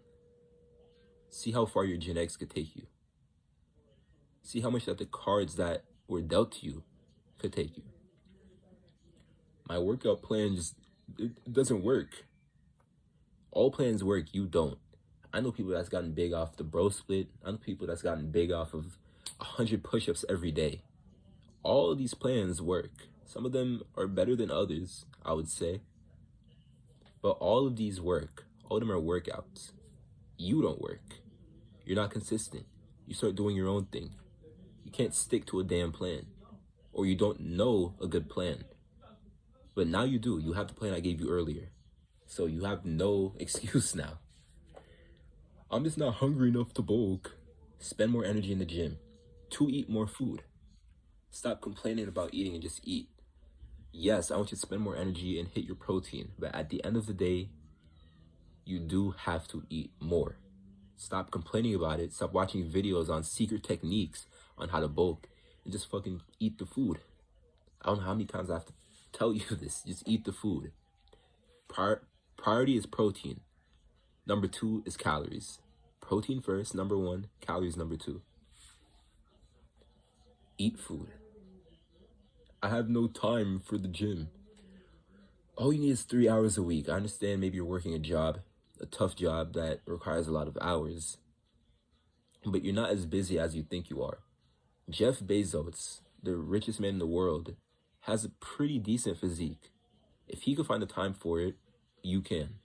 See how far your genetics could take you. See how much that the cards that were dealt to you could take you. My workout plan it doesn't work. All plans work, you don't. I know people that's gotten big off the bro split. I know people that's gotten big off of 100 push-ups every day. All of these plans work. Some of them are better than others, I would say. But all of these work. All of them are workouts. You don't work. You're not consistent. You start doing your own thing. You can't stick to a damn plan. Or you don't know a good plan. But now you do. You have the plan I gave you earlier. So you have no excuse now. I'm just not hungry enough to bulk. Spend more energy in the gym. To eat more food. Stop complaining about eating and just eat. Yes, I want you to spend more energy and hit your protein. But at the end of the day, you do have to eat more. Stop complaining about it. Stop watching videos on secret techniques on how to bulk. And just fucking eat the food. I don't know how many times I have to tell you this. Just eat the food. Priority is protein. Number 2 is calories. Protein first, number 1. Calories, number 2. Eat food. I have no time for the gym. All you need is 3 hours a week. I understand maybe you're working a tough job that requires a lot of hours. But you're not as busy as you think you are. Jeff Bezos, the richest man in the world, has a pretty decent physique. If he could find the time for it, you can.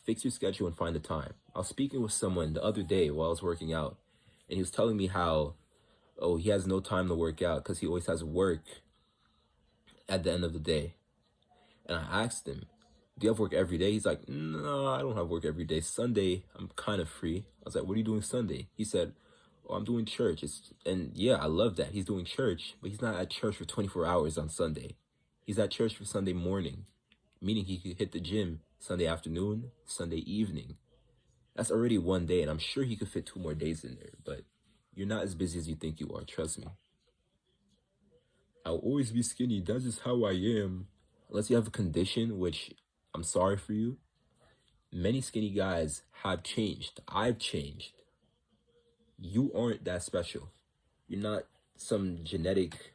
Fix your schedule and find the time. I was speaking with someone the other day while I was working out, and he was telling me how, he has no time to work out because he always has work at the end of the day. And I asked him, do you have work every day? He's like, no, I don't have work every day. Sunday, I'm kind of free. I was like, what are you doing Sunday? He said, I'm doing church. And yeah, I love that. He's doing church, but he's not at church for 24 hours on Sunday. He's at church for Sunday morning, meaning he could hit the gym Sunday afternoon, Sunday evening. That's already one day, and I'm sure he could fit 2 more days in there, but you're not as busy as you think you are, trust me. I'll always be skinny. That's just how I am. Unless you have a condition, which I'm sorry for you. Many skinny guys have changed. I've changed. You aren't that special. You're not some genetic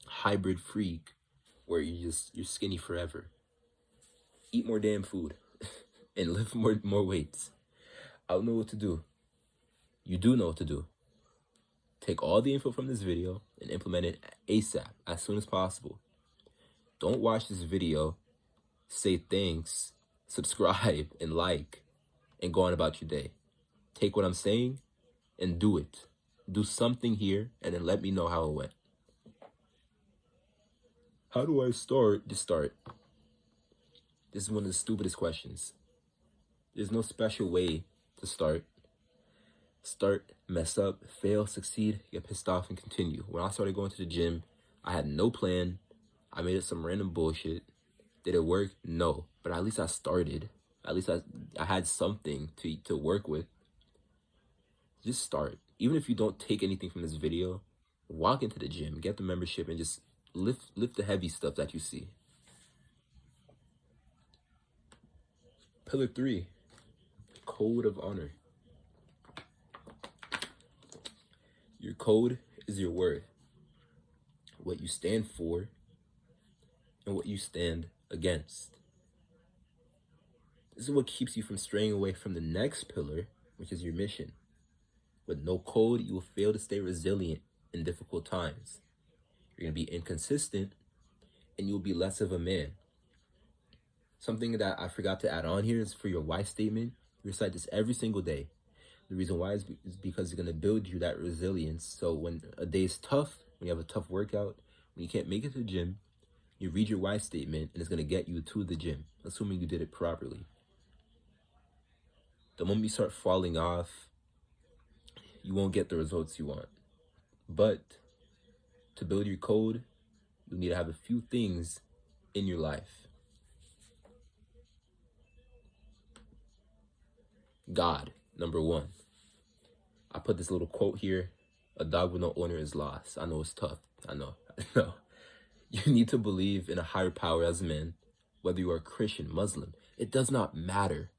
hybrid freak where you're skinny forever. Eat more damn food and lift more weights. I don't know what to do. You do know what to do. Take all the info from this video and implement it ASAP, as soon as possible. Don't watch this video, say thanks, subscribe, and like, and go on about your day. Take what I'm saying and do it. Do something here, and then let me know how it went. How do I start? Just start. This is one of the stupidest questions. There's no special way to start. Start, mess up, fail, succeed, get pissed off, and continue. When I started going to the gym, I had no plan. I made up some random bullshit. Did it work? No. But at least I started. At least I had something to work with. Just start. Even if you don't take anything from this video, walk into the gym, get the membership, and just lift the heavy stuff that you see. Pillar 3, code of honor. Your code is your word. What you stand for and what you stand against. This is what keeps you from straying away from the next pillar, which is your mission. With no code, you will fail to stay resilient in difficult times. You're going to be inconsistent, and you'll be less of a man. Something that I forgot to add on here is for your why statement. You recite this every single day. The reason why is because it's going to build you that resilience. So when a day is tough, when you have a tough workout, when you can't make it to the gym, you read your why statement, and it's going to get you to the gym, assuming you did it properly. The moment you start falling off, you won't get the results you want. But to build your code, you need to have a few things in your life. God, number 1. I put this little quote here: a dog with no owner is lost. I know it's tough. I know. You need to believe in a higher power as a man, whether you are Christian, Muslim. It does not matter.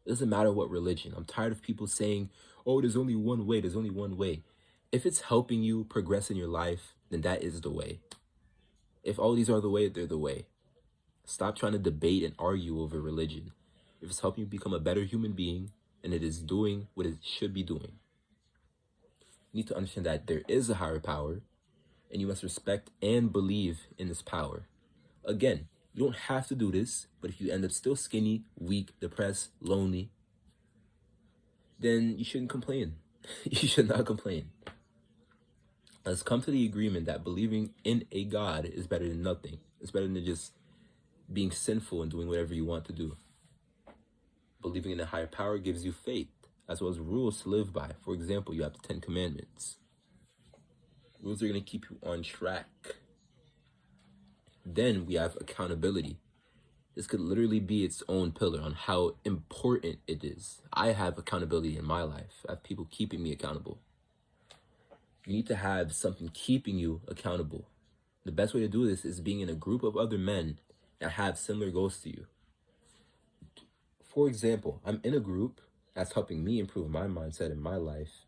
It doesn't matter what religion. I'm tired of people saying, oh, there's only one way. There's only one way. If it's helping you progress in your life, then that is the way. If all these are the way, they're the way. Stop trying to debate and argue over religion. If it's helping you become a better human being, and it is doing what it should be doing. You need to understand that there is a higher power, and you must respect and believe in this power. Again, you don't have to do this, but if you end up still skinny, weak, depressed, lonely, then you shouldn't complain. You should not complain. Let's come to the agreement that believing in a God is better than nothing. It's better than just being sinful and doing whatever you want to do. Believing in a higher power gives you faith, as well as rules to live by. For example, you have the 10 Commandments. Rules are going to keep you on track. Then we have accountability. This could literally be its own pillar on how important it is. I have accountability in my life. I have people keeping me accountable. You need to have something keeping you accountable. The best way to do this is being in a group of other men that have similar goals to you. For example, I'm in a group that's helping me improve my mindset in my life.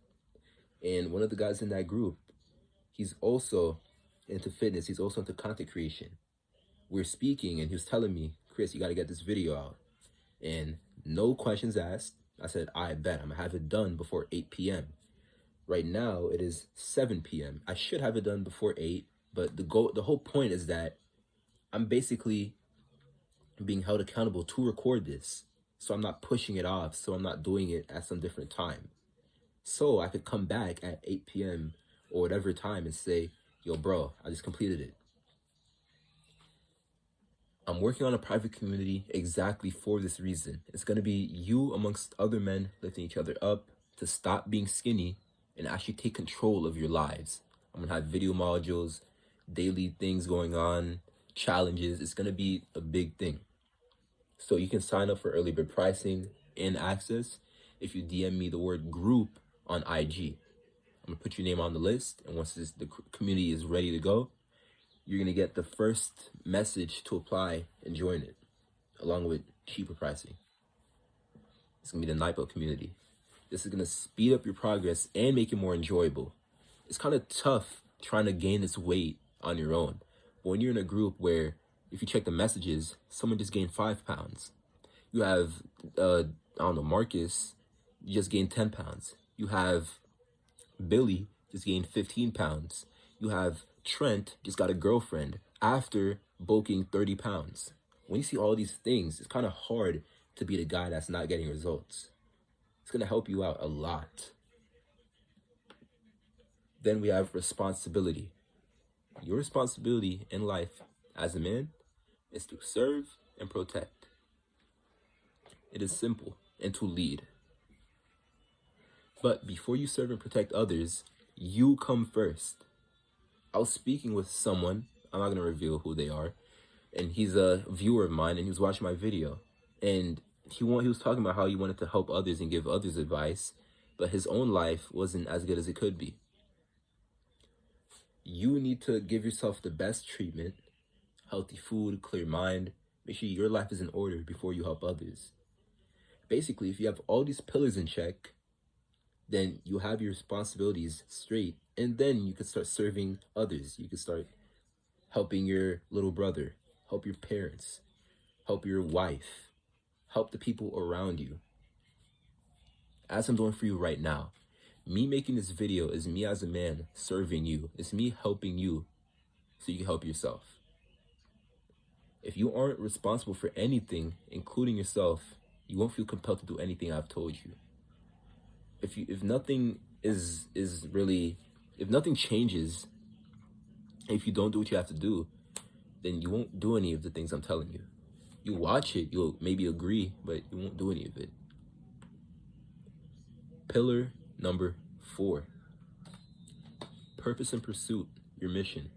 And one of the guys in that group, he's also into fitness. He's also into content creation. We're speaking and he was telling me, Chris, you got to get this video out. And no questions asked. I said, I bet I'm going to have it done before 8 p.m. Right now, it is 7 p.m. I should have it done before 8, but the whole point is that I'm basically being held accountable to record this. So I'm not pushing it off, so I'm not doing it at some different time. So I could come back at 8 p.m. or whatever time and say, yo, bro, I just completed it. I'm working on a private community exactly for this reason. It's going to be you amongst other men lifting each other up to stop being skinny and actually take control of your lives. I'm going to have video modules, daily things going on, challenges. It's going to be a big thing. So you can sign up for early bird pricing and access if you DM me the word group on IG. I'm going to put your name on the list, and once the community is ready to go, you're going to get the first message to apply and join it, along with cheaper pricing. It's going to be the Knightbuilt community. This is going to speed up your progress and make it more enjoyable. It's kind of tough trying to gain this weight on your own. But when you're in a group where, if you check the messages, someone just gained 5 pounds. You have, Marcus just gained 10 pounds. You have Billy just gained 15 pounds. You have Trent just got a girlfriend after bulking 30 pounds. When you see all these things, it's kind of hard to be the guy that's not getting results. It's going to help you out a lot. Then we have responsibility. Your responsibility in life as a man is to serve and protect. It is simple, and to lead. But before you serve and protect others, you come first. I was speaking with someone, I'm not going to reveal who they are, and he's a viewer of mine, and he was watching my video. And he was talking about how he wanted to help others and give others advice, but his own life wasn't as good as it could be. You need to give yourself the best treatment, healthy food, clear mind. Make sure your life is in order before you help others. Basically, if you have all these pillars in check, then you have your responsibilities straight, and then you can start serving others. You can start helping your little brother, help your parents, help your wife, help the people around you. As I'm doing for you right now, me making this video is me as a man serving you. It's me helping you so you can help yourself. If you aren't responsible for anything, including yourself, you won't feel compelled to do anything I've told you. If nothing changes, if you don't do what you have to do, then you won't do any of the things I'm telling you. You watch it, you'll maybe agree, but you won't do any of it. Pillar number 4. Purpose and pursuit, your mission.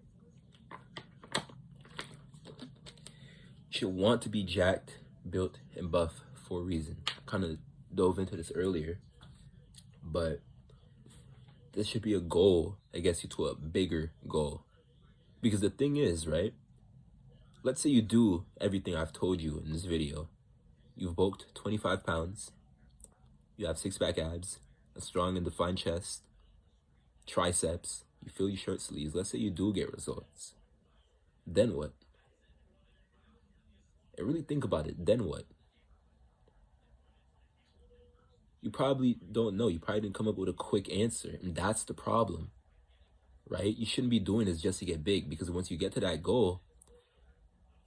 You should want to be jacked, built, and buff for a reason. I kind of dove into this earlier, but this should be a goal that gets you to a bigger goal. Because the thing is, right? Let's say you do everything I've told you in this video. You've bulked 25 pounds. You have 6-pack abs, a strong and defined chest, triceps. You feel your shirt sleeves. Let's say you do get results. Then what? And really think about it. Then what? You probably don't know. You probably didn't come up with a quick answer. And that's the problem, right? You shouldn't be doing this just to get big, because once you get to that goal,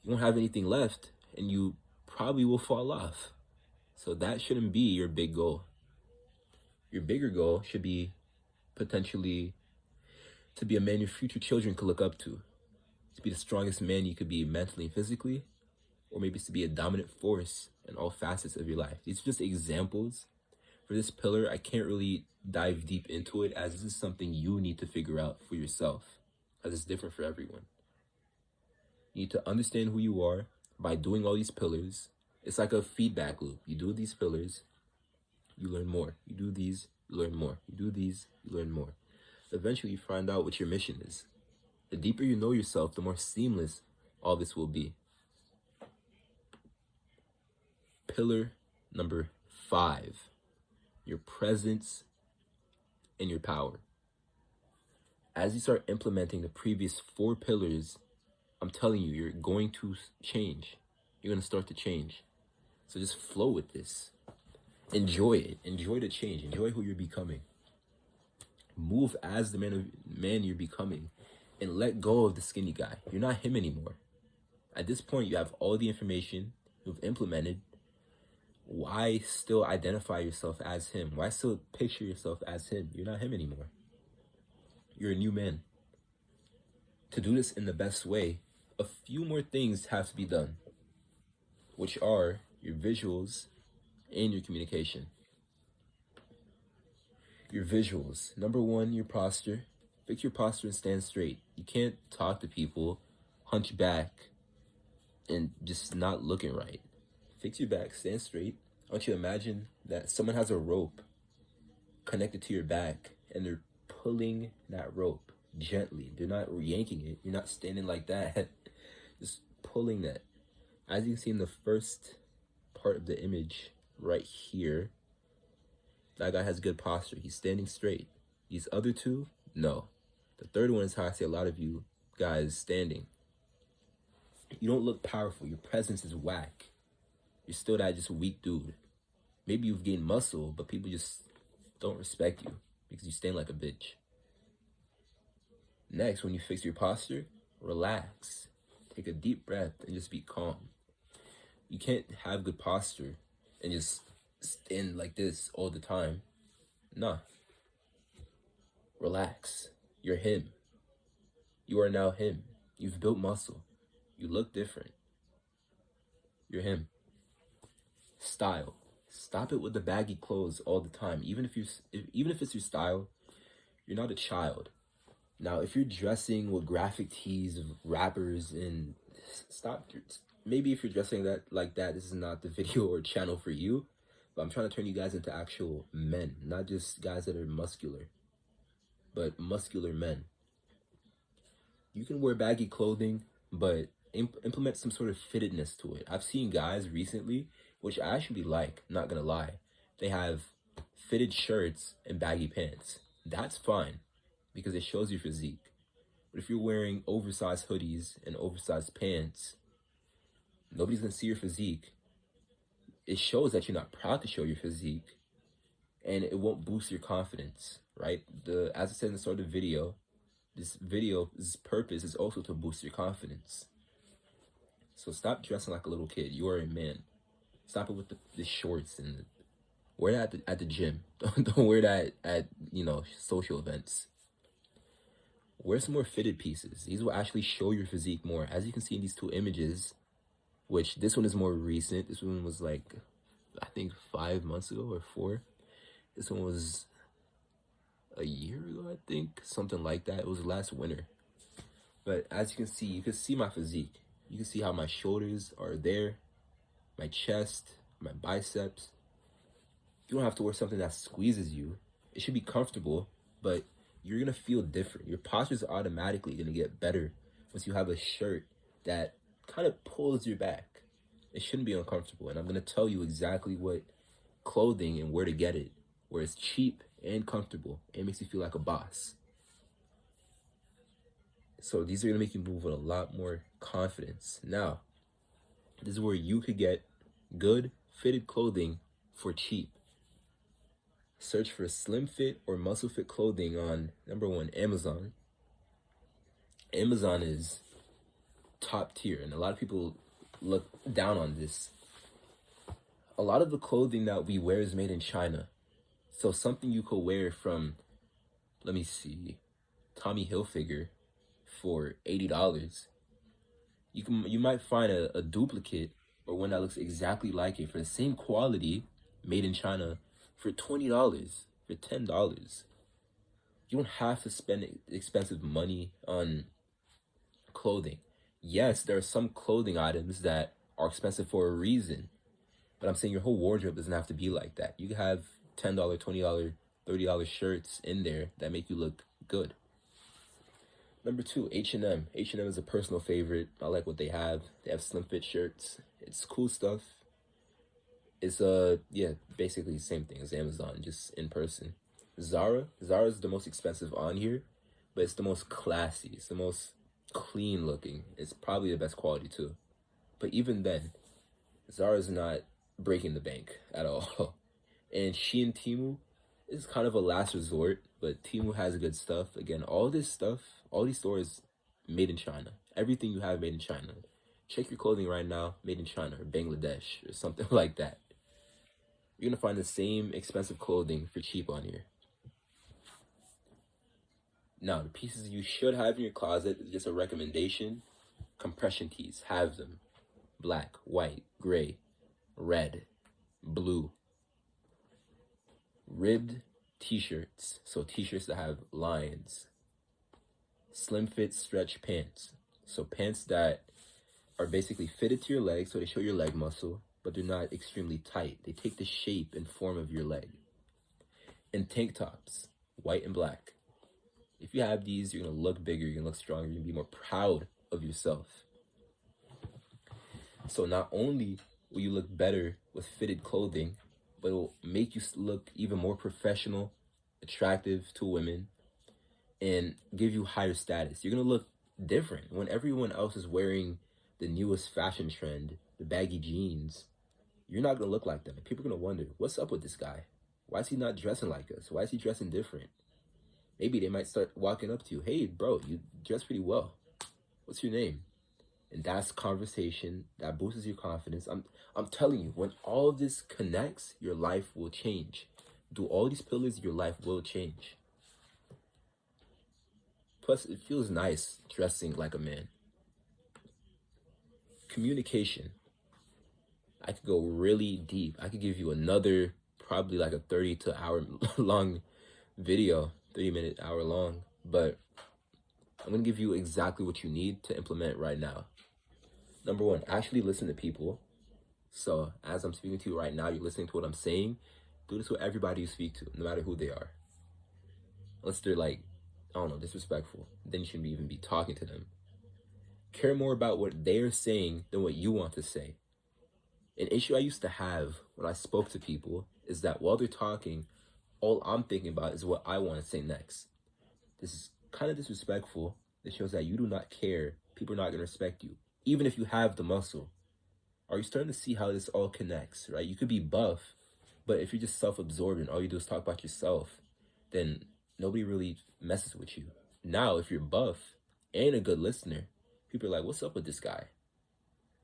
you won't have anything left and you probably will fall off. So that shouldn't be your big goal. Your bigger goal should be potentially to be a man your future children could look up to be the strongest man you could be mentally and physically, or maybe it's to be a dominant force in all facets of your life. These are just examples. For this pillar, I can't really dive deep into it, as this is something you need to figure out for yourself, as it's different for everyone. You need to understand who you are by doing all these pillars. It's like a feedback loop. You do these pillars, you learn more. You do these, you learn more. You do these, you learn more. Eventually, you find out what your mission is. The deeper you know yourself, the more seamless all this will be. Pillar number 5, your presence and your power. As you start implementing the previous 4 pillars, I'm telling you, you're going to change. You're going to start to change. So just flow with this. Enjoy it. Enjoy the change. Enjoy who you're becoming. Move as the man you're becoming, and let go of the skinny guy. You're not him anymore. At this point, you have all the information you've implemented. Why still identify yourself as him? Why still picture yourself as him? You're not him anymore. You're a new man. To do this in the best way, a few more things have to be done, which are your visuals and your communication. Your visuals. Number 1, your posture. Fix your posture and stand straight. You can't talk to people hunch back and just not looking right. Fix your back, stand straight. I want you to imagine that someone has a rope connected to your back and they're pulling that rope gently. They're not yanking it. You're not standing like that. Just pulling that. As you can see in the first part of the image right here, that guy has good posture. He's standing straight. These other 2, no. The third one is how I see a lot of you guys standing. You don't look powerful. Your presence is whack. You're still that just weak dude. Maybe you've gained muscle, but people just don't respect you because you stand like a bitch. Next, when you fix your posture, relax. Take a deep breath and just be calm. You can't have good posture and just stand like this all the time. Nah. Relax. You're him. You are now him. You've built muscle. You look different. You're him. Style. Stop it with the baggy clothes all the time. Even if it's your style, you're not a child. Now, if you're dressing with graphic tees of rappers, and stop. Maybe if you're dressing like that, this is not the video or channel for you. But I'm trying to turn you guys into actual men, not just guys that are muscular, but muscular men. You can wear baggy clothing, but implement some sort of fittedness to it. I've seen guys recently, which I actually like, not gonna lie. They have fitted shirts and baggy pants. That's fine, because it shows your physique. But if you're wearing oversized hoodies and oversized pants, nobody's gonna see your physique. It shows that you're not proud to show your physique, and it won't boost your confidence, right? As I said in the start of the video, this video's purpose is also to boost your confidence. So stop dressing like a little kid. You are a man. Stop it with the shorts and wear that at the gym. Don't wear that at social events. Wear some more fitted pieces. These will actually show your physique more. As you can see in these 2 images, which this one is more recent. This one was like, I think 5 months ago or 4. This one was a year ago, I think, something like that. It was last winter. But as you can see my physique. You can see how my shoulders are there, my chest, my biceps. You don't have to wear something that squeezes you. It should be comfortable, but you're gonna feel different. Your posture is automatically gonna get better once you have a shirt that kind of pulls your back. It shouldn't be uncomfortable, and I'm gonna tell you exactly what clothing and where to get it, where it's cheap and comfortable and makes you feel like a boss. So these are gonna make you move with a lot more confidence. Now, this is where you could get good fitted clothing for cheap. Search for slim fit or muscle fit clothing on, number 1, Amazon. Amazon is top tier, and a lot of people look down on this. A lot of the clothing that we wear is made in China. So something you could wear from, let me see, Tommy Hilfiger for $80. You might find a duplicate or one that looks exactly like it for the same quality made in China for $20, for $10. You don't have to spend expensive money on clothing. Yes, there are some clothing items that are expensive for a reason, but I'm saying your whole wardrobe doesn't have to be like that. You can have $10, $20, $30 shirts in there that make you look good. Number two, H&M. H&M is a personal favorite. I like what they have. They have slim fit shirts. It's cool stuff. It's yeah, basically the same thing as Amazon, just in person. Zara is the most expensive on here, but it's the most classy. It's the most clean looking. It's probably the best quality too. But even then, Zara's not breaking the bank at all. And Shein, Temu is kind of a last resort, but Temu has good stuff. Again, all this stuff, all these stores made in China. Everything you have made in China. Check your clothing right now, made in China or Bangladesh or something like that. You're gonna find the same expensive clothing for cheap on here. Now, the pieces you should have in your closet is just a recommendation. Compression tees, have them. Black, white, gray, red, blue. Ribbed t-shirts, so t-shirts that have lines. Slim fit stretch pants, so pants that are basically fitted to your leg, so they show your leg muscle, but they're not extremely tight. They take the shape and form of your leg. And tank tops, white and black. If you have these, you're gonna look bigger, you're gonna look stronger, you're gonna be more proud of yourself. So not only will you look better with fitted clothing, but it will make you look even more professional, attractive to women, and give you higher status. You're gonna look different when everyone else is wearing the newest fashion trend, the baggy jeans. You're not gonna look like them. People are gonna wonder, what's up with this guy? Why is he not dressing like us? Why is he dressing different? Maybe they might start walking up to you. Hey, bro, you dress pretty well. What's your name? And that's conversation that boosts your confidence. I'm telling you, when all of this connects, your life will change. Do all these pillars, your life will change. Plus, it feels nice dressing like a man. Communication. I could go really deep. I could give you another, probably like a 30 to hour long video, 30-minute, hour long, but I'm gonna give you exactly what you need to implement right now. Number one, actually listen to people. So as I'm speaking to you right now, you're listening to what I'm saying. Do this with everybody you speak to, no matter who they are. Unless they're like, I don't know, disrespectful, then you shouldn't even be talking to them. Care more about what they're saying than what you want to say. An issue I used to have when I spoke to people is that while they're talking, all I'm thinking about is what I want to say next. This is kind of disrespectful. It shows that you do not care. People are not going to respect you, even if you have the muscle. Are you starting to see how this all connects, right? You could be buff, but if you're just self-absorbed and all you do is talk about yourself, then nobody really messes with you. Now, if you're buff and a good listener, people are like, what's up with this guy?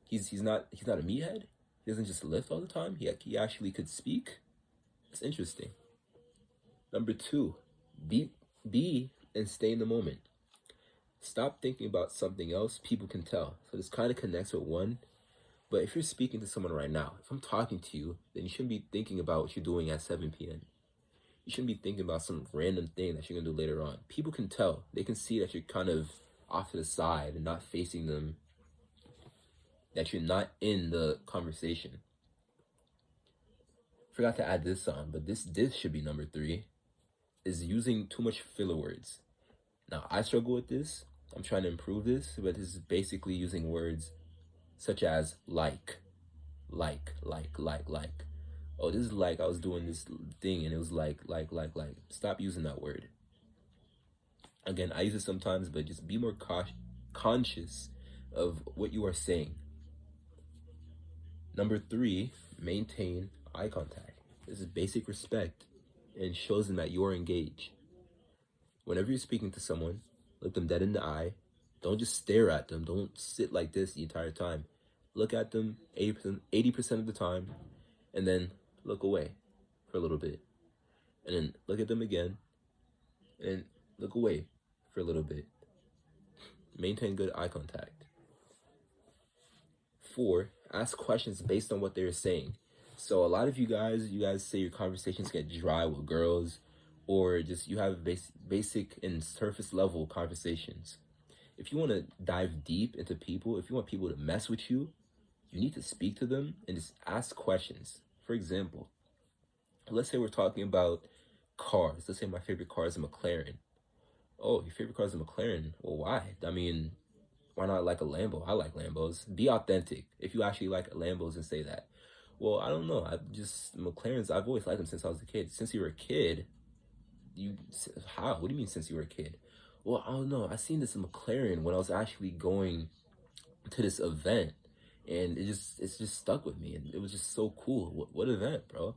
He's not a meathead? He doesn't just lift all the time? He actually could speak? It's interesting. Number two, be and stay in the moment. Stop thinking about something else. People can tell. So this kind of connects with one. But if you're speaking to someone right now, if I'm talking to you, then you shouldn't be thinking about what you're doing at 7 p.m. You shouldn't be thinking about some random thing that you're going to do later on. People can tell. They can see that you're kind of off to the side and not facing them, that you're not in the conversation. Forgot to add this on, but this should be number 3, is using too much filler words. Now, I struggle with this. I'm trying to improve this, but this is basically using words such as like. Oh, this is like I was doing this thing and it was like. Stop using that word. Again, I use it sometimes, but just be more conscious of what you are saying. Number 3, maintain eye contact. This is basic respect and shows them that you are engaged. Whenever you're speaking to someone, look them dead in the eye Don't just stare at them. Don't sit like this the entire time. Look at them 80% of the time, and then look away for a little bit. And then look at them again, and look away for a little bit. Maintain good eye contact. 4, ask questions based on what they're saying. So a lot of you guys say your conversations get dry with girls, or just you have basic and surface level conversations. If you want to dive deep into people, if you want people to mess with you, you need to speak to them and just ask questions. For example, let's say we're talking about cars. Let's say my favorite car is a McLaren. Oh, your favorite car is a McLaren? Well, why? I mean, why not like a Lambo? I like Lambos. Be authentic. If you actually like Lambos, and say that. Well, I don't know. McLarens, I've always liked them since I was a kid. Since you were a kid, how? What do you mean since you were a kid? Well, I don't know. I seen this McLaren when I was actually going to this event, and it's just stuck with me, and it was just so cool. What event, bro?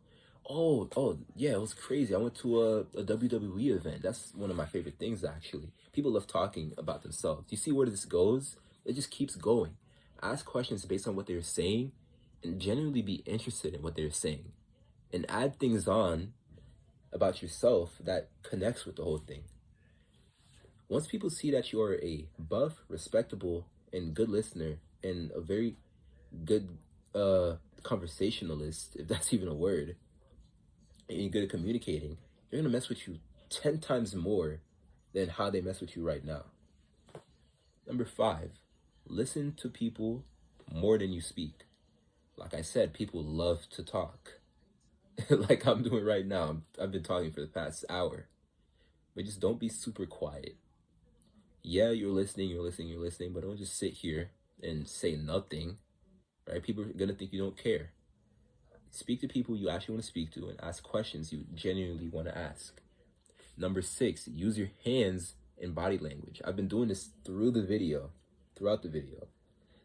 Oh yeah, it was crazy. I went to a WWE event. That's one of my favorite things, actually. People love talking about themselves. You see where this goes? It just keeps going. Ask questions based on what they're saying, and genuinely be interested in what they're saying, and add things on about yourself that connects with the whole thing. Once people see that you are a buff, respectable, and good listener, and a very good conversationalist, if that's even a word, and you're good at communicating, they're gonna mess with you 10 times more than how they mess with you right now. Number 5, listen to people more than you speak. Like I said, people love to talk. Like I'm doing right now. I've been talking for the past hour. But just don't be super quiet. Yeah, you're listening, but don't just sit here and say nothing, right? People are gonna think you don't care. Speak to people you actually want to speak to, and ask questions you genuinely want to ask. Number 6, use your hands and body language. I've been doing this throughout the video.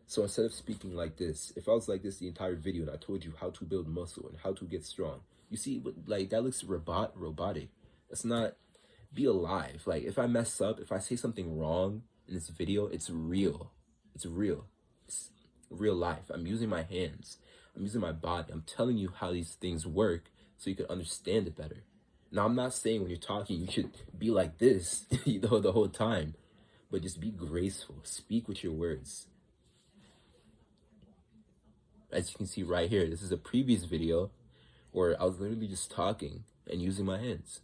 So instead of speaking like this, if I was like this the entire video and I told you how to build muscle and how to get strong, you see, like that looks robotic. That's not. Be alive. Like if I mess up, if I say something wrong in this video, it's real. It's real. It's real life. I'm using my hands. I'm using my body. I'm telling you how these things work so you can understand it better. Now, I'm not saying when you're talking, you should be like this, the whole time, but just be graceful. Speak with your words. As you can see right here, this is a previous video where I was literally just talking and using my hands.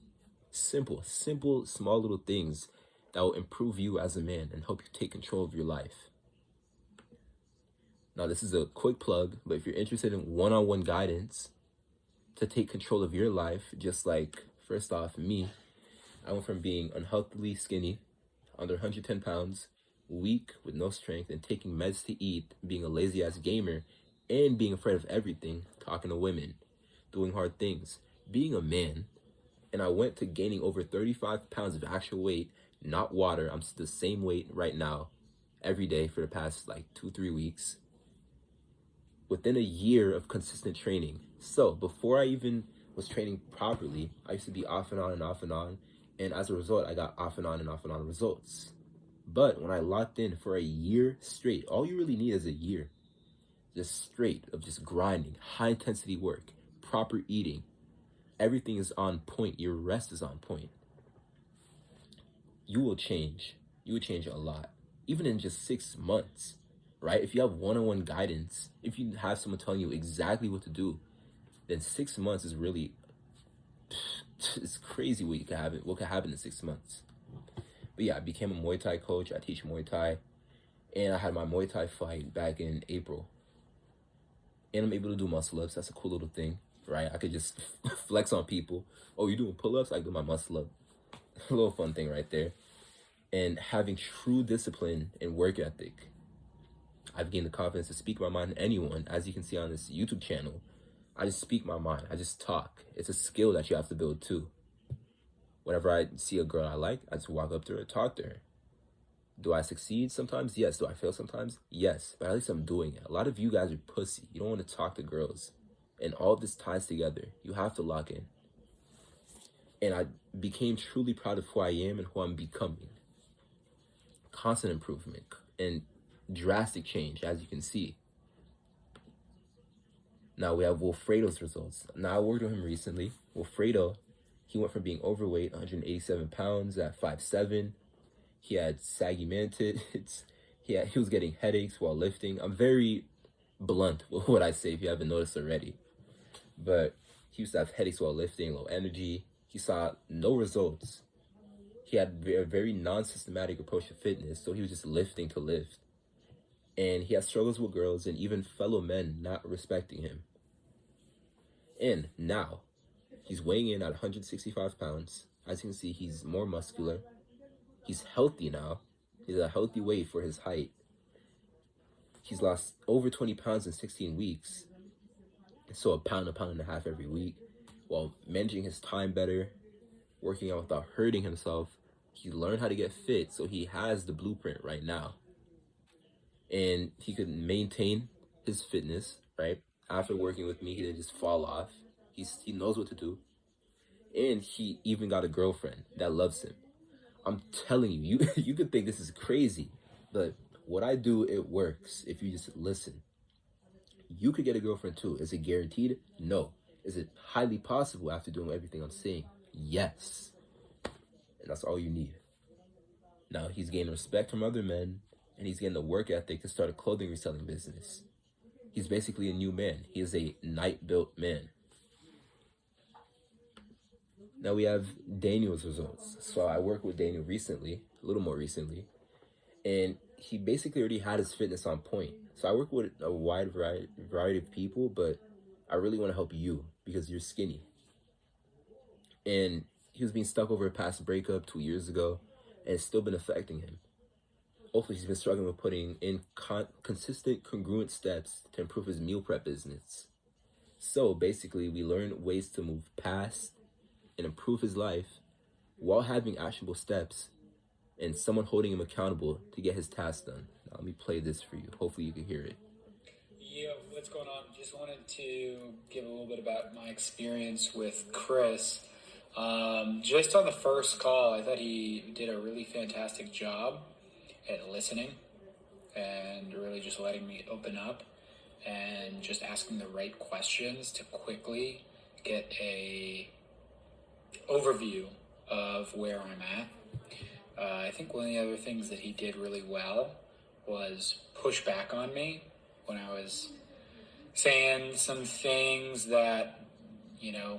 Simple, small little things that will improve you as a man and help you take control of your life. Now, this is a quick plug, but if you're interested in one-on-one guidance to take control of your life, just like, first off, me, I went from being unhealthily skinny, under 110 pounds, weak with no strength, and taking meds to eat, being a lazy-ass gamer, and being afraid of everything, talking to women, doing hard things, being a man. And I went to gaining over 35 pounds of actual weight, not water. I'm the same weight right now, every day for the past like 2-3 weeks, within a year of consistent training. So before I even was training properly, I used to be off and on and off and on. And as a result, I got off and on results. But when I locked in for a year straight, all you really need is a year, just straight of just grinding, high intensity work, proper eating. Everything is on point. Your rest is on point. You will change. You will change a lot, even in just 6 months, right? If you have one-on-one guidance, if you have someone telling you exactly what to do, then 6 months is really, it's crazy what could happen in 6 months. But yeah, I became a Muay Thai coach. I teach Muay Thai, and I had my Muay Thai fight back in April. And I'm able to do muscle ups. That's a cool little thing, right? I could just flex on people. Oh, you doing pull-ups? I do my muscle up. A little fun thing right there. And having true discipline and work ethic, I've gained the confidence to speak my mind to anyone. As you can see on this YouTube channel, I just speak my mind. I just talk. It's a skill that you have to build too. Whenever I see a girl I like, I just walk up to her and talk to her. Do I succeed sometimes? Yes. Do I fail sometimes? Yes. But at least I'm doing it. A lot of you guys are pussy. You don't want to talk to girls. And all this ties together. You have to lock in. And I became truly proud of who I am and who I'm becoming. constant improvement, and drastic change, as you can see. Now we have Wilfredo's results. Now I worked with him recently. Wilfredo, he went from being overweight, 187 pounds at 5'7". He had saggy mantids. He was getting headaches while lifting. I'm very blunt with what I say if you haven't noticed already. But he used to have headaches while lifting, low energy. He saw no results. He had a very non-systematic approach to fitness, so he was just lifting to lift. And he had struggles with girls and even fellow men not respecting him. And now, he's weighing in at 165 pounds. As you can see, he's more muscular. He's healthy now. He's a healthy weight for his height. He's lost over 20 pounds in 16 weeks. So a pound and a half every week, while managing his time better, working out without hurting himself. He learned how to get fit, so he has the blueprint right now. And he could maintain his fitness, right? After working with me, he didn't just fall off. He knows what to do. And he even got a girlfriend that loves him. I'm telling you, you could think this is crazy, but what I do, it works if you just listen. You could get a girlfriend too. Is it guaranteed? No. Is it highly possible after doing everything I'm saying? Yes. And that's all you need. Now he's gaining respect from other men, and he's getting the work ethic to start a clothing reselling business. He's basically a new man. He is a Knightbuilt man. Now we have Daniel's results. So I worked with Daniel recently, a little more recently, and he basically already had his fitness on point. So I work with a wide variety of people, but I really want to help you because you're skinny. And he was being stuck over a past breakup 2 years ago, and it's still been affecting him. Hopefully he's been struggling with putting in consistent, congruent steps to improve his meal prep business. So basically, we learn ways to move past and improve his life while having actionable steps and someone holding him accountable to get his tasks done. Now, let me play this for you. Hopefully you can hear it. Yo, what's going on? Just wanted to give a little bit about my experience with Chris. Just on the first call, I thought he did a really fantastic job at listening and really just letting me open up and just asking the right questions to quickly get a overview of where I'm at. I think one of the other things that he did really well was push back on me when I was saying some things that,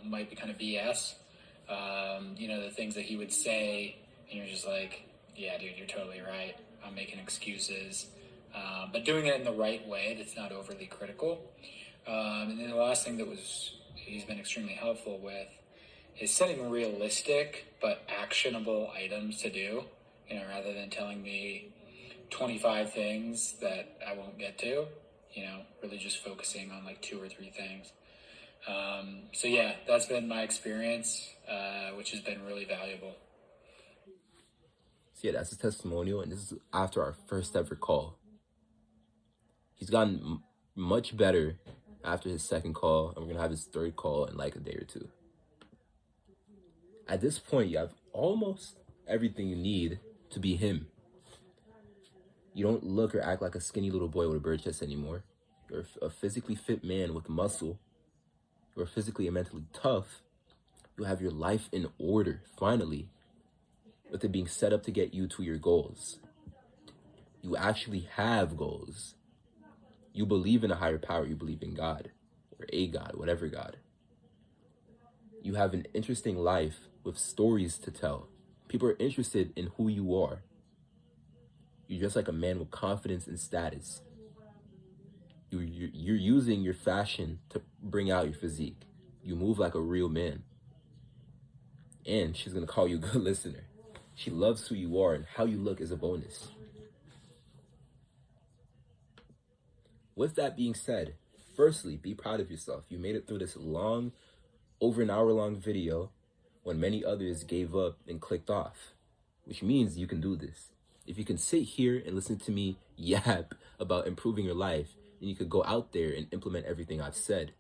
might be kind of BS. The things that he would say, and you're just like, yeah, dude, you're totally right. I'm making excuses. But doing it in the right way that's not overly critical. And then the last thing that he's been extremely helpful with is setting realistic but actionable items to do, rather than telling me 25 things that I won't get to, really just focusing on like 2 or 3 things. So yeah, that's been my experience, which has been really valuable. So yeah, that's his testimonial, and this is after our first ever call. He's gotten much better after his second call, and we're going to have his third call in like a day or 2. At this point, you have almost everything you need to be him. You don't look or act like a skinny little boy with a bird chest anymore. You're a physically fit man with muscle. You're physically and mentally tough. You have your life in order, finally, with it being set up to get you to your goals. You actually have goals. You believe in a higher power. You believe in God, or a God, whatever God. You have an interesting life with stories to tell. People are interested in who you are. You're just like a man with confidence and status. You're using your fashion to bring out your physique. You move like a real man. And she's going to call you a good listener. She loves who you are, and how you look is a bonus. With that being said, firstly, be proud of yourself. You made it through this long, over an hour-long video when many others gave up and clicked off, which means you can do this. If you can sit here and listen to me yap about improving your life, then you could go out there and implement everything I've said.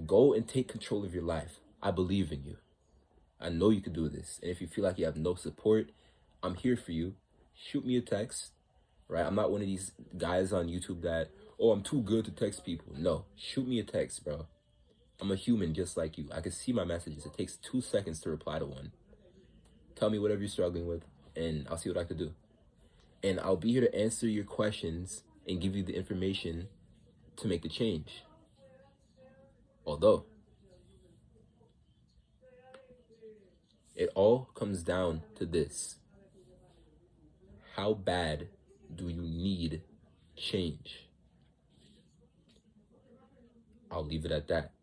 Go and take control of your life. I believe in you. I know you can do this. And if you feel like you have no support, I'm here for you. shoot me a text, right? I'm not one of these guys on YouTube that, oh, I'm too good to text people. No, shoot me a text, bro. I'm a human just like you. I can see my messages. It takes 2 seconds to reply to one. Tell me whatever you're struggling with, and I'll see what I can do. And I'll be here to answer your questions and give you the information to make the change. Although, it all comes down to this. How bad do you need change? I'll leave it at that.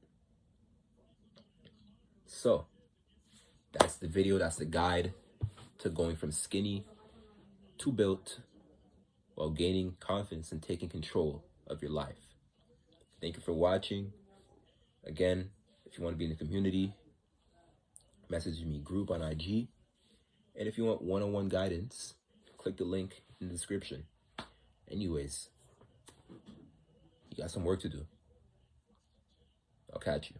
So, that's the video. That's the guide to going from skinny to built while gaining confidence and taking control of your life. Thank you for watching. Again, if you want to be in the community, message me group on IG. And if you want one-on-one guidance, click the link in the description. Anyways, you got some work to do. I'll catch you.